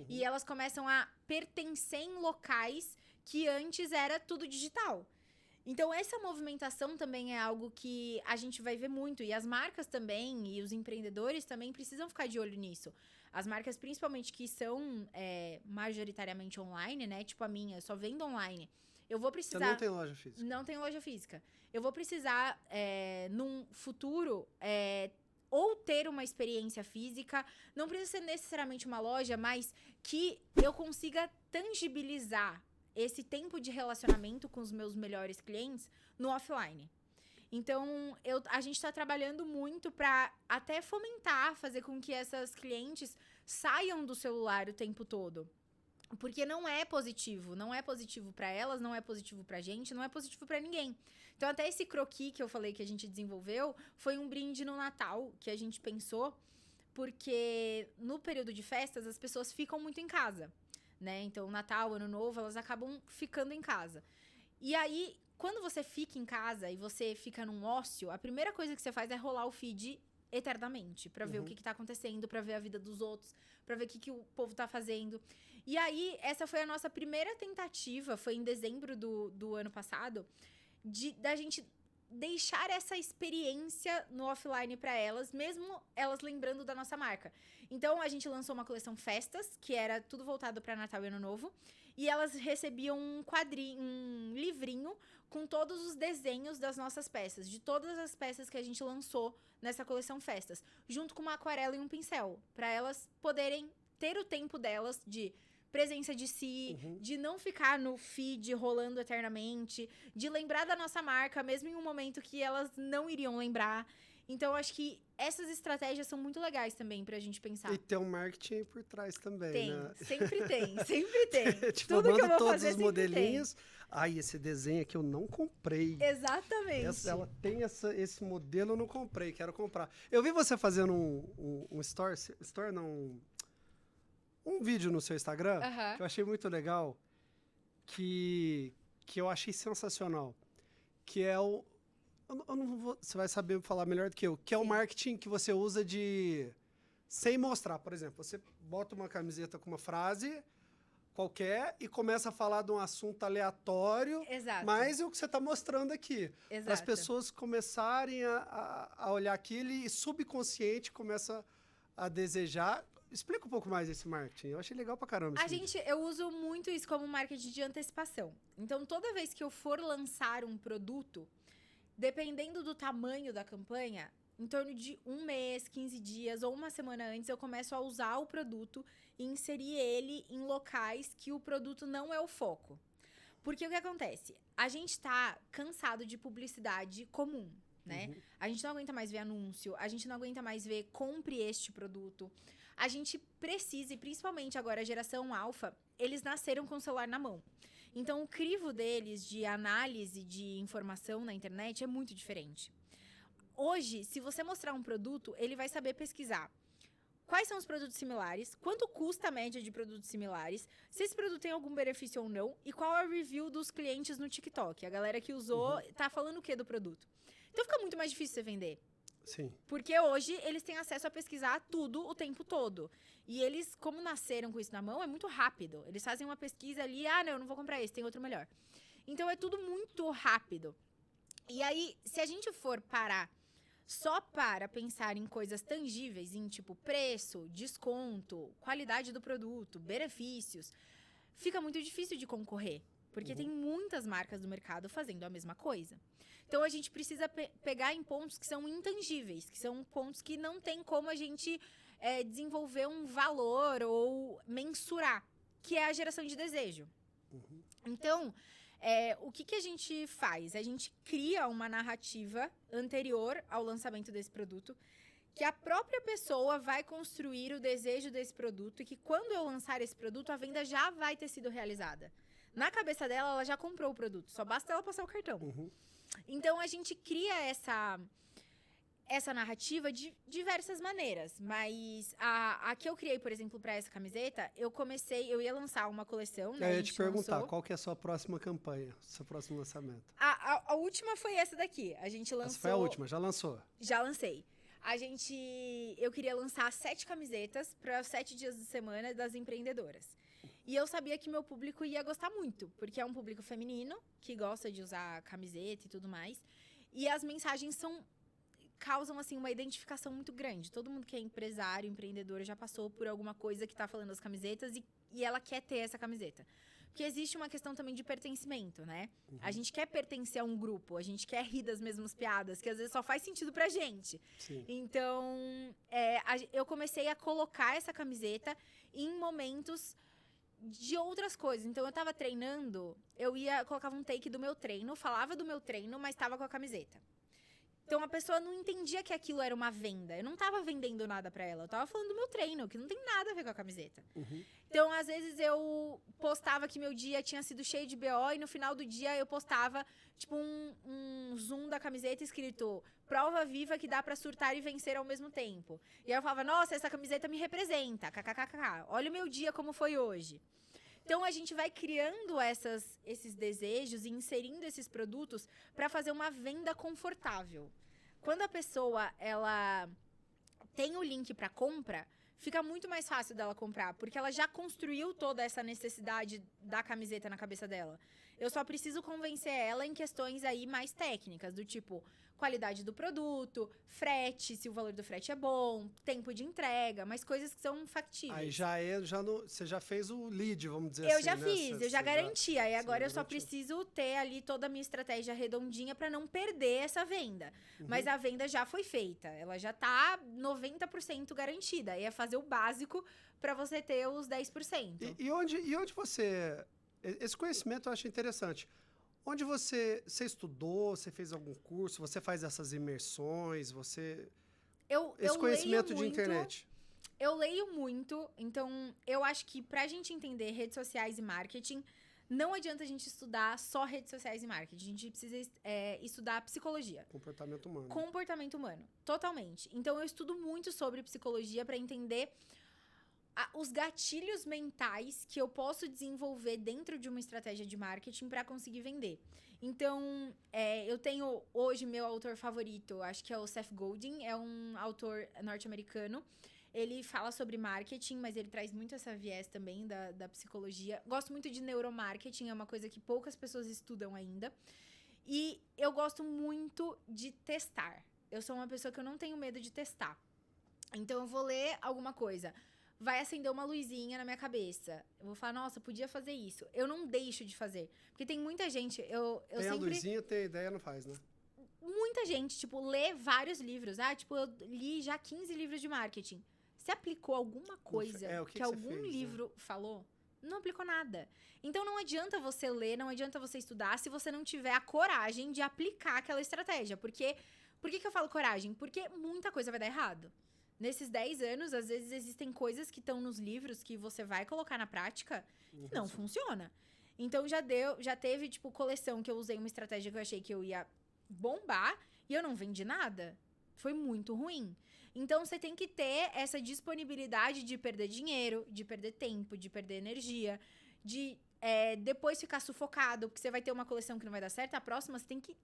e elas começam a pertencer em locais que antes era tudo digital. Então, essa movimentação também é algo que a gente vai ver muito, e as marcas também, e os empreendedores também precisam ficar de olho nisso. As marcas, principalmente, que são majoritariamente online, né? Tipo a minha, eu só vendo online. Eu vou precisar... Você não tem loja física? Não tenho loja física. Eu vou precisar, num futuro, ou ter uma experiência física, não precisa ser necessariamente uma loja, mas que eu consiga tangibilizar esse tempo de relacionamento com os meus melhores clientes no offline. Então, a gente está trabalhando muito para até fomentar, fazer com que essas clientes saiam do celular o tempo todo. Porque não é positivo para elas, não é positivo pra gente, não é positivo pra ninguém. Então, até esse croquis que eu falei que a gente desenvolveu foi um brinde no Natal que a gente pensou, porque no período de festas as pessoas ficam muito em casa, né? Então, Natal, Ano Novo, elas acabam ficando em casa. E aí, quando você fica em casa e você fica num ócio, a primeira coisa que você faz é rolar o feed eternamente, pra ver o que tá acontecendo, pra ver a vida dos outros, pra ver o que o povo tá fazendo. E aí, essa foi a nossa primeira tentativa, foi em dezembro do ano passado, da gente deixar essa experiência no offline pra elas, mesmo elas lembrando da nossa marca. Então, a gente lançou uma coleção Festas, que era tudo voltado pra Natal e Ano Novo, e elas recebiam um livrinho com todos os desenhos das nossas peças, de todas as peças que a gente lançou nessa coleção Festas, junto com uma aquarela e um pincel, pra elas poderem ter o tempo delas de presença de si, de não ficar no feed rolando eternamente, de lembrar da nossa marca, mesmo em um momento que elas não iriam lembrar. Então, acho que essas estratégias são muito legais também pra gente pensar. E tem um marketing por trás também, tem, né? sempre tem, sempre tem. Tipo, Tudo eu que eu mando vou todos fazer, os modelinhos. Ai, esse desenho aqui eu não comprei. Exatamente. Ela tem esse modelo, eu não comprei, quero comprar. Eu vi você fazendo um story não, um vídeo no seu Instagram, que eu achei muito legal, que eu achei sensacional, que é o... Eu não vou, você vai saber falar melhor do que eu, que é o marketing que você usa sem mostrar. Por exemplo, você bota uma camiseta com uma frase qualquer e começa a falar de um assunto aleatório, mas é o que você está mostrando aqui. Para as pessoas começarem a olhar aquilo e subconsciente começa a desejar. Explica um pouco mais esse marketing. Eu achei legal pra caramba. Eu uso muito isso como marketing de antecipação. Então, toda vez que eu for lançar um produto, dependendo do tamanho da campanha, em torno de 1 mês, 15 dias ou uma semana antes, eu começo a usar o produto e inserir ele em locais que o produto não é o foco. Porque o que acontece? A gente tá cansado de publicidade comum, né? A gente não aguenta mais ver anúncio, a gente não aguenta mais ver compre este produto. A gente precisa, e principalmente agora a geração alfa, eles nasceram com o celular na mão. Então, o crivo deles de análise de informação na internet é muito diferente. Hoje, se você mostrar um produto, ele vai saber pesquisar quais são os produtos similares, quanto custa a média de produtos similares, se esse produto tem algum benefício ou não, e qual é o review dos clientes no TikTok. A galera que usou tá falando o que do produto. Então, fica muito mais difícil você vender. Sim. Porque hoje eles têm acesso a pesquisar tudo o tempo todo. E eles, como nasceram com isso na mão, é muito rápido. Eles fazem uma pesquisa ali, não, eu não vou comprar esse, tem outro melhor. Então é tudo muito rápido. E aí, se a gente for parar só para pensar em coisas tangíveis, em tipo preço, desconto, qualidade do produto, benefícios, fica muito difícil de concorrer. Porque tem muitas marcas do mercado fazendo a mesma coisa. Então, a gente precisa pegar em pontos que são intangíveis, que são pontos que não tem como a gente desenvolver um valor ou mensurar, que é a geração de desejo. Então, o que a gente faz? A gente cria uma narrativa anterior ao lançamento desse produto, que a própria pessoa vai construir o desejo desse produto e que quando eu lançar esse produto, a venda já vai ter sido realizada. Na cabeça dela, ela já comprou o produto. Só basta ela passar o cartão. Então, a gente cria essa narrativa de diversas maneiras. Mas a que eu criei, por exemplo, para essa camiseta, eu ia lançar uma coleção, né? Eu ia te perguntar, qual que é a sua próxima campanha, seu próximo lançamento? A última foi essa daqui. A gente lançou... Essa foi a última, já lançou? Já lancei. Eu queria lançar 7 camisetas para os 7 dias de semana das empreendedoras. E eu sabia que meu público ia gostar muito, porque é um público feminino, que gosta de usar camiseta e tudo mais. E as mensagens causam, assim, uma identificação muito grande. Todo mundo que é empresário, empreendedor, já passou por alguma coisa que tá falando das camisetas e ela quer ter essa camiseta. Porque existe uma questão também de pertencimento, né? A gente quer pertencer a um grupo, a gente quer rir das mesmas piadas, que às vezes só faz sentido pra gente. Sim. Então, eu comecei a colocar essa camiseta em momentos de outras coisas. Então, eu tava treinando, colocava um take do meu treino, falava do meu treino, mas tava com a camiseta. Então a pessoa não entendia que aquilo era uma venda. Eu não tava vendendo nada pra ela. Eu tava falando do meu treino, que não tem nada a ver com a camiseta. Então, às vezes, eu postava que meu dia tinha sido cheio de BO e no final do dia eu postava, tipo, um zoom da camiseta escrito prova viva que dá pra surtar e vencer ao mesmo tempo. E aí eu falava, nossa, essa camiseta me representa, kkkk. Olha o meu dia como foi hoje. Então, a gente vai criando esses desejos e inserindo esses produtos para fazer uma venda confortável. Quando a pessoa, ela tem o link para compra, fica muito mais fácil dela comprar, porque ela já construiu toda essa necessidade da camiseta na cabeça dela. Eu só preciso convencer ela em questões aí mais técnicas, do tipo qualidade do produto, frete, se o valor do frete é bom, tempo de entrega, mas coisas que são factíveis. Aí você já fez o lead, vamos dizer Eu assim, já né? fiz, eu já garanti. Aí agora eu só garantiu. preciso ter ali toda a minha estratégia redondinha para não perder essa venda. Mas a venda já foi feita, ela já tá 90% garantida. Aí é fazer o básico para você ter os 10%. E onde você... Esse conhecimento eu acho interessante. Onde você estudou, você fez algum curso, você faz essas imersões, esse conhecimento de internet? Eu leio muito, então eu acho que pra gente entender redes sociais e marketing, não adianta a gente estudar só redes sociais e marketing. A gente precisa estudar psicologia. Comportamento humano. Comportamento humano, totalmente. Então eu estudo muito sobre psicologia pra entender os gatilhos mentais que eu posso desenvolver dentro de uma estratégia de marketing para conseguir vender. Então, eu tenho hoje meu autor favorito, acho que é o Seth Godin, é um autor norte-americano. Ele fala sobre marketing, mas ele traz muito essa viés também da psicologia. Gosto muito de neuromarketing, é uma coisa que poucas pessoas estudam ainda. E eu gosto muito de testar. Eu sou uma pessoa que eu não tenho medo de testar. Então, eu vou ler alguma coisa. Vai acender uma luzinha na minha cabeça. Eu vou falar, nossa, podia fazer isso. Eu não deixo de fazer. Porque tem muita gente, eu tem sempre... a luzinha, tem a ideia, não faz, né? Muita gente, tipo, lê vários livros. Eu li já 15 livros de marketing. Você aplicou alguma coisa que algum fez, livro falou? Não aplicou nada. Então, não adianta você ler, não adianta você estudar se você não tiver a coragem de aplicar aquela estratégia. Por que eu falo coragem? Porque muita coisa vai dar errado. Nesses 10 anos, às vezes, existem coisas que estão nos livros que você vai colocar na prática e não funciona. Então, já teve, tipo, coleção que eu usei uma estratégia que eu achei que eu ia bombar e eu não vendi nada. Foi muito ruim. Então, você tem que ter essa disponibilidade de perder dinheiro, de perder tempo, de perder energia, de depois ficar sufocado, porque você vai ter uma coleção que não vai dar certo, a próxima você tem que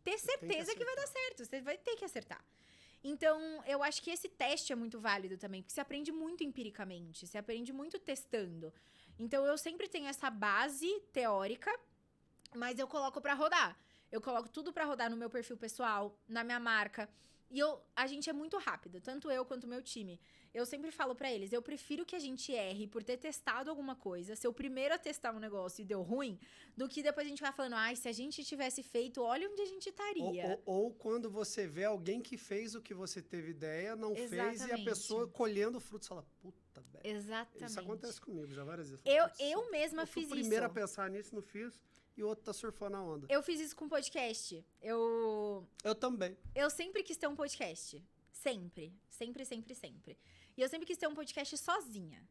ter certeza que vai dar certo. Você vai ter que acertar. Então, eu acho que esse teste é muito válido também, porque você aprende muito empiricamente, você aprende muito testando. Então, eu sempre tenho essa base teórica, mas eu coloco pra rodar. Eu coloco tudo pra rodar no meu perfil pessoal, na minha marca. E a gente é muito rápido, tanto eu quanto o meu time. Eu sempre falo pra eles, eu prefiro que a gente erre por ter testado alguma coisa, ser o primeiro a testar um negócio e deu ruim, do que depois a gente vai falando, se a gente tivesse feito, olha onde a gente estaria. Ou quando você vê alguém que fez o que você teve ideia, não fez, e a pessoa colhendo frutos, fala, puta, velho. Exatamente. Isso acontece comigo já várias vezes. Eu mesma fiz isso. Eu fui a primeira a pensar nisso, não fiz, e o outro tá surfando a onda. Eu fiz isso com podcast. Eu também. Eu sempre quis ter um podcast. Sempre. Sempre, sempre, sempre. E eu sempre quis ter um podcast sozinha.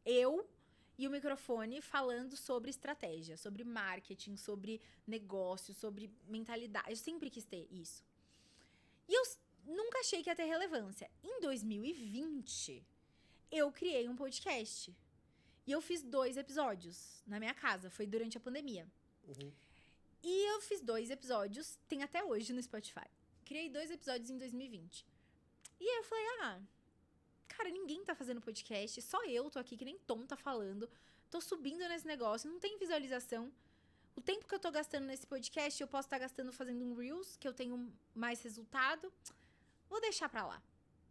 Eu e o microfone falando sobre estratégia, sobre marketing, sobre negócio, sobre mentalidade. Eu sempre quis ter isso. E eu nunca achei que ia ter relevância. Em 2020, eu criei um podcast. E eu fiz 2 episódios na minha casa. Foi durante a pandemia. E eu fiz 2 episódios, tem até hoje no Spotify. Criei 2 episódios em 2020. E aí eu falei, cara, ninguém tá fazendo podcast, só eu tô aqui que nem tonta falando, tô subindo nesse negócio, não tem visualização. O tempo que eu tô gastando nesse podcast, eu posso estar gastando fazendo um Reels, que eu tenho mais resultado. Vou deixar pra lá.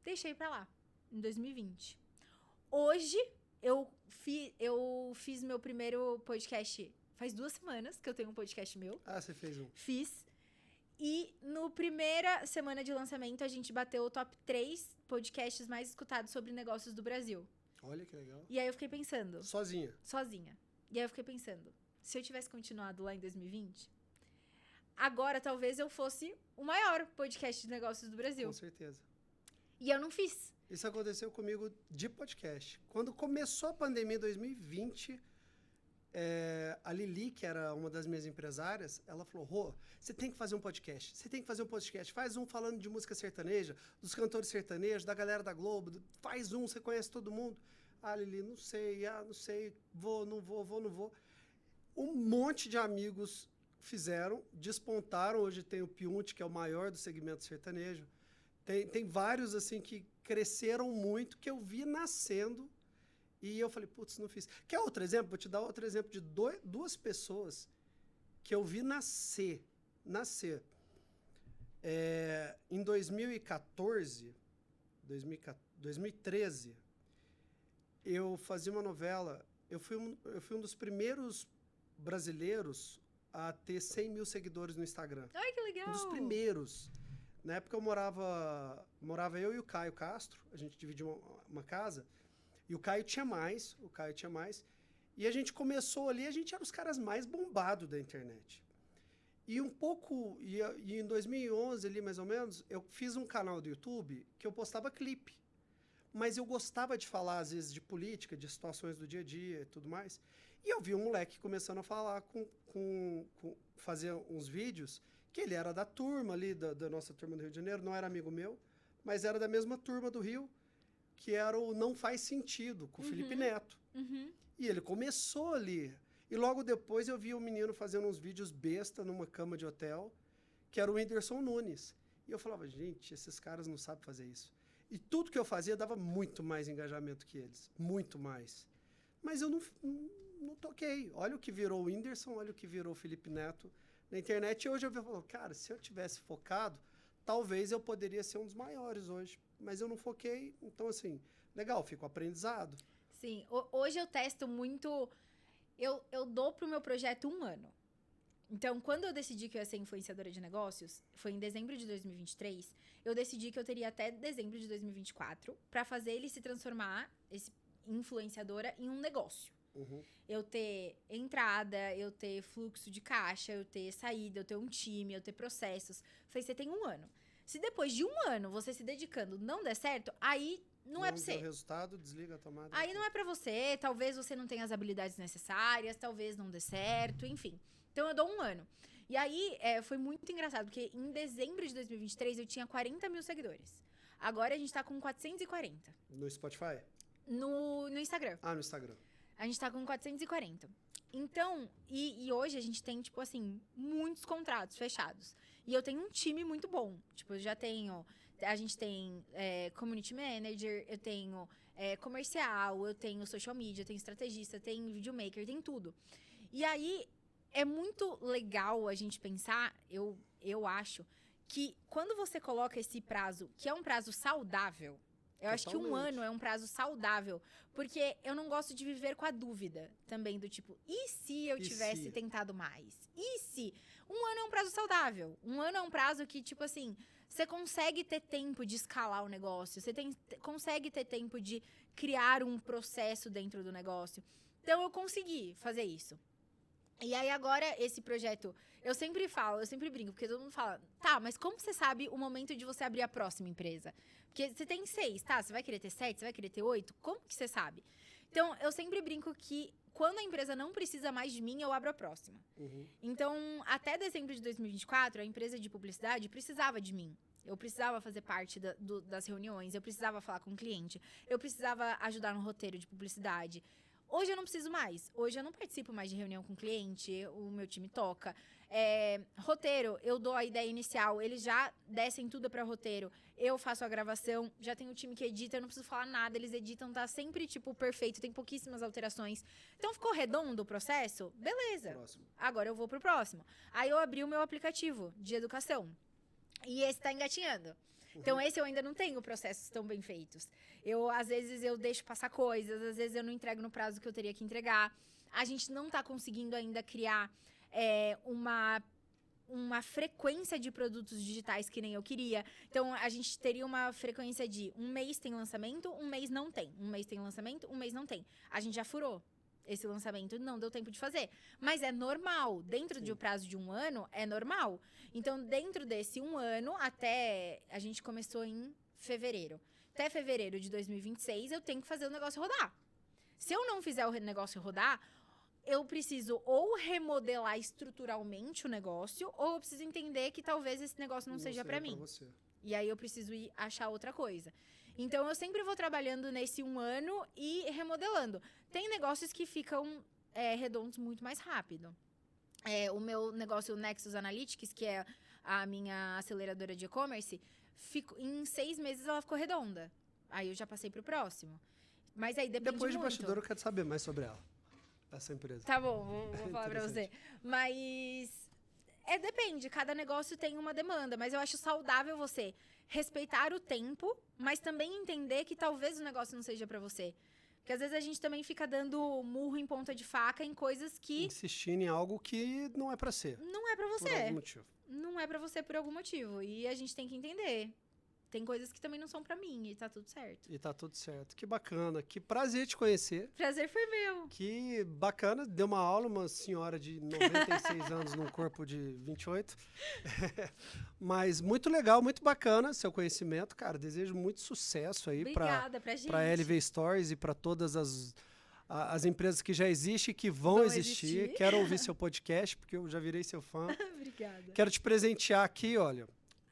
Deixei pra lá, em 2020. Hoje, eu fiz meu primeiro podcast. Faz 2 semanas que eu tenho um podcast meu. Você fez um. Fiz. E no primeira semana de lançamento, a gente bateu o top 3 podcasts mais escutados sobre negócios do Brasil. Olha que legal. E aí eu fiquei pensando... Sozinha. E aí eu fiquei pensando, se eu tivesse continuado lá em 2020, agora talvez eu fosse o maior podcast de negócios do Brasil. Com certeza. E eu não fiz. Isso aconteceu comigo de podcast. Quando começou a pandemia em 2020, a Lili, que era uma das minhas empresárias, ela falou, Rô, você tem que fazer um podcast. Você tem que fazer um podcast. Faz um falando de música sertaneja, dos cantores sertanejos, da galera da Globo. Faz um, você conhece todo mundo. Ah, Lili, não sei, não sei, vou, não vou. Um monte de amigos fizeram, despontaram. Hoje tem o Piunte, que é o maior do segmento sertanejo. Tem vários, assim, que cresceram muito, que eu vi nascendo, e eu falei, putz, não fiz. Quer outro exemplo? Vou te dar outro exemplo de duas pessoas que eu vi nascer. Em 2014, 2013, eu fazia uma novela, eu fui um dos primeiros brasileiros a ter 100 mil seguidores no Instagram. Ai, que legal! Um dos primeiros. Na época eu morava eu e o Caio Castro, a gente dividia uma casa, e o Caio tinha mais, e a gente começou ali, a gente era os caras mais bombados da internet. E em 2011 ali mais ou menos, eu fiz um canal do YouTube que eu postava clipe, mas eu gostava de falar às vezes de política, de situações do dia a dia e tudo mais, e eu vi um moleque começando a falar, fazer uns vídeos, que ele era da turma ali, da nossa turma do Rio de Janeiro, não era amigo meu, mas era da mesma turma do Rio, que era o Não Faz Sentido, com o Felipe Neto. E ele começou ali. E logo depois eu vi um menino fazendo uns vídeos besta numa cama de hotel, que era o Whindersson Nunes. E eu falava, gente, esses caras não sabem fazer isso. E tudo que eu fazia dava muito mais engajamento que eles. Muito mais. Mas eu não toquei. Olha o que virou o Whindersson, olha o que virou o Felipe Neto na internet. E hoje eu falo, cara, se eu tivesse focado, talvez eu poderia ser um dos maiores hoje. Mas eu não foquei, então assim, legal, fico aprendizado. Sim, hoje eu testo muito, eu dou pro meu projeto 1 ano. Então, quando eu decidi que eu ia ser influenciadora de negócios, foi em dezembro de 2023, eu decidi que eu teria até dezembro de 2024 para fazer ele se transformar, esse influenciadora, em um negócio. Eu ter entrada, eu ter fluxo de caixa, eu ter saída, eu ter um time, eu ter processos. Falei, você tem 1 ano. Se depois de 1 ano você se dedicando não der certo, aí não é pra você. Não deu resultado, desliga a tomada. Aí não é pra você, talvez você não tenha as habilidades necessárias, talvez não dê certo, enfim. Então eu dou 1 ano. E aí foi muito engraçado, porque em dezembro de 2023 eu tinha 40 mil seguidores. Agora a gente tá com 440. No Spotify? No Instagram. Ah, no Instagram. A gente tá com 440. Então, e hoje a gente tem, tipo assim, muitos contratos fechados. E eu tenho um time muito bom. Tipo, eu já tenho... A gente tem community manager, eu tenho comercial, eu tenho social media, eu tenho estrategista, eu tenho videomaker, tem tudo. E aí, é muito legal a gente pensar, eu acho, que quando você coloca esse prazo, que é um prazo saudável... Eu acho que 1 ano é um prazo saudável, porque eu não gosto de viver com a dúvida também do tipo, e se eu tivesse tentado mais? E se? 1 ano é um prazo saudável. 1 ano é um prazo que, tipo assim, você consegue ter tempo de escalar o negócio, você consegue ter tempo de criar um processo dentro do negócio. Então, eu consegui fazer isso. E aí, agora, esse projeto, eu sempre brinco, porque todo mundo fala, tá, mas como você sabe o momento de você abrir a próxima empresa? Porque você tem 6, tá? Você vai querer ter 7, você vai querer ter 8? Como que você sabe? Então, eu sempre brinco que quando a empresa não precisa mais de mim, eu abro a próxima. Então, até dezembro de 2024, a empresa de publicidade precisava de mim. Eu precisava fazer parte das reuniões, eu precisava falar com o cliente, eu precisava ajudar no roteiro de publicidade. Hoje eu não preciso mais. Hoje eu não participo mais de reunião com cliente, o meu time toca. Roteiro, eu dou a ideia inicial, eles já descem tudo para roteiro. Eu faço a gravação, já tenho o time que edita, eu não preciso falar nada, eles editam, tá sempre, tipo, perfeito, tem pouquíssimas alterações. Então ficou redondo o processo? Beleza. Próximo. Agora eu vou pro próximo. Aí eu abri o meu aplicativo de educação. E esse tá engatinhando. Então, esse eu ainda não tenho processos tão bem feitos. Às vezes, eu deixo passar coisas, às vezes eu não entrego no prazo que eu teria que entregar. A gente não tá conseguindo ainda criar uma frequência de produtos digitais que nem eu queria. Então, a gente teria uma frequência de 1 mês tem lançamento, 1 mês não tem. 1 mês tem lançamento, 1 mês não tem. A gente já furou. esse lançamento não deu tempo de fazer. Mas é normal. Dentro de um prazo de 1 ano, é normal. Então, dentro desse 1 ano, até... A gente começou em fevereiro. Até fevereiro de 2026, eu tenho que fazer o negócio rodar. Se eu não fizer o negócio rodar, eu preciso ou remodelar estruturalmente o negócio, ou eu preciso entender que talvez esse negócio não seja pra mim. Você. E aí eu preciso ir achar outra coisa. Então, eu sempre vou trabalhando nesse 1 ano e remodelando. Tem negócios que ficam redondos muito mais rápido. O meu negócio, o Nexus Analytics, que é a minha aceleradora de e-commerce, em 6 meses ela ficou redonda. Aí eu já passei pro próximo. Mas aí depende Depois de muito. bastidor eu quero saber mais sobre ela. Essa empresa. Tá bom, vou falar pra você. Mas... depende, cada negócio tem uma demanda, mas eu acho saudável você respeitar o tempo, mas também entender que talvez o negócio não seja pra você. Porque às vezes a gente também fica dando murro em ponta de faca em coisas que... Insistindo em algo que não é pra ser. Não é pra você. Por algum motivo. Não é pra você por algum motivo. E a gente tem que entender. Tem coisas que também não são pra mim e tá tudo certo. E tá tudo certo. Que bacana. Que prazer te conhecer. Prazer foi meu. Que bacana. Deu uma aula, uma senhora de 96 anos num corpo de 28. Mas muito legal, muito bacana seu conhecimento, cara. Desejo muito sucesso aí Obrigada pra gente. Pra LV Stories e pra todas as empresas que já existem e que vão existir. Quero ouvir seu podcast, porque eu já virei seu fã. Obrigada. Quero te presentear aqui, olha.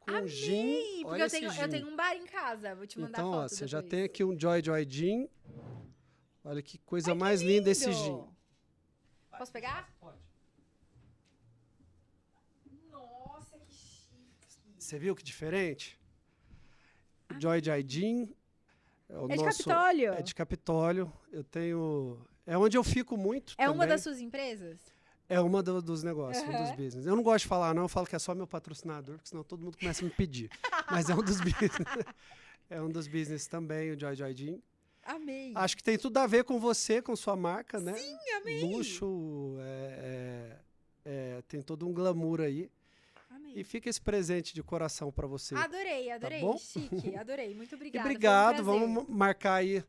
Com Amei, gin. porque eu tenho um bar em casa, vou te mandar então, foto ó, você já depois. tem aqui um Joy Gin. Olha que coisa mais linda esse gin. Posso pegar? Pode. Nossa, que chique. Você viu que diferente? Joy Gin. De Capitólio. É de Capitólio. Eu tenho... É onde eu fico muito É também. uma das suas empresas? É uma dos negócios, um dos business. Eu não gosto de falar, não. Eu falo que é só meu patrocinador, porque senão todo mundo começa a me pedir. Mas é um dos business. É um dos business também, o Joy Gin. Amei. Acho que tem tudo a ver com você, com sua marca, né? Sim, amei. Luxo, tem todo um glamour aí. Amei. E fica esse presente de coração pra você. Adorei. Tá bom? Chique, adorei. Muito E obrigada. obrigado, foi um prazer. vamos marcar aí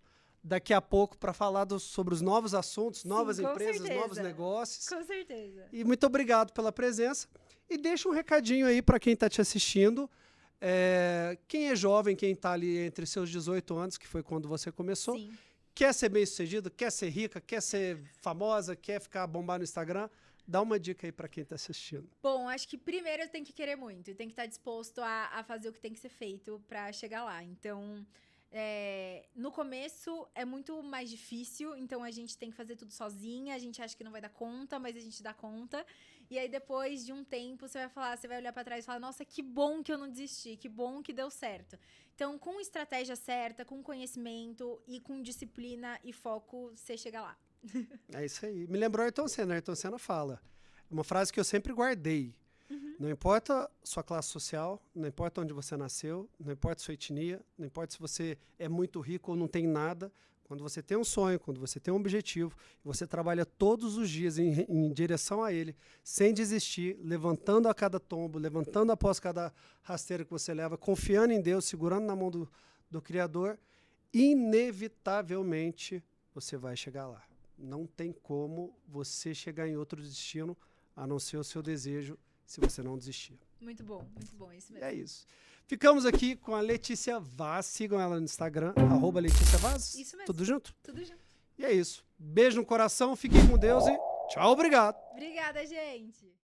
daqui a pouco para falar sobre os novos assuntos, novas com empresas, certeza. novos negócios. Com certeza. E muito obrigado pela presença. E deixa um recadinho aí para quem está te assistindo. Quem é jovem, quem está ali entre seus 18 anos, que foi quando você começou, Sim. quer ser bem-sucedido, quer ser rica, quer ser famosa, quer ficar bombar no Instagram, dá uma dica aí para quem está assistindo. Bom, acho que primeiro tem que querer muito. Tem que estar disposto a fazer o que tem que ser feito para chegar lá. Então... no começo é muito mais difícil, então a gente tem que fazer tudo sozinha, a gente acha que não vai dar conta, mas a gente dá conta. E aí depois de um tempo você vai olhar pra trás e falar, nossa, que bom que eu não desisti, que bom que deu certo. Então, com estratégia certa, com conhecimento e com disciplina e foco, você chega lá. É isso aí. Me lembrou Ayrton Senna. Ayrton Senna fala uma frase que eu sempre guardei. Não importa sua classe social, não importa onde você nasceu, não importa sua etnia, não importa se você é muito rico ou não tem nada. Quando você tem um sonho, quando você tem um objetivo, você trabalha todos os dias em direção a ele, sem desistir, levantando a cada tombo, levantando após cada rasteira que você leva, confiando em Deus, segurando na mão do Criador, inevitavelmente você vai chegar lá. Não tem como você chegar em outro destino, a não ser o seu desejo, se você não desistir. Muito bom, isso mesmo. É isso. Ficamos aqui com a Letícia Vaz. Sigam ela no Instagram, @Letícia Vaz. Isso mesmo. Tudo junto? Tudo junto. E é isso. Beijo no coração, fiquem com Deus e tchau, obrigado. Obrigada, gente.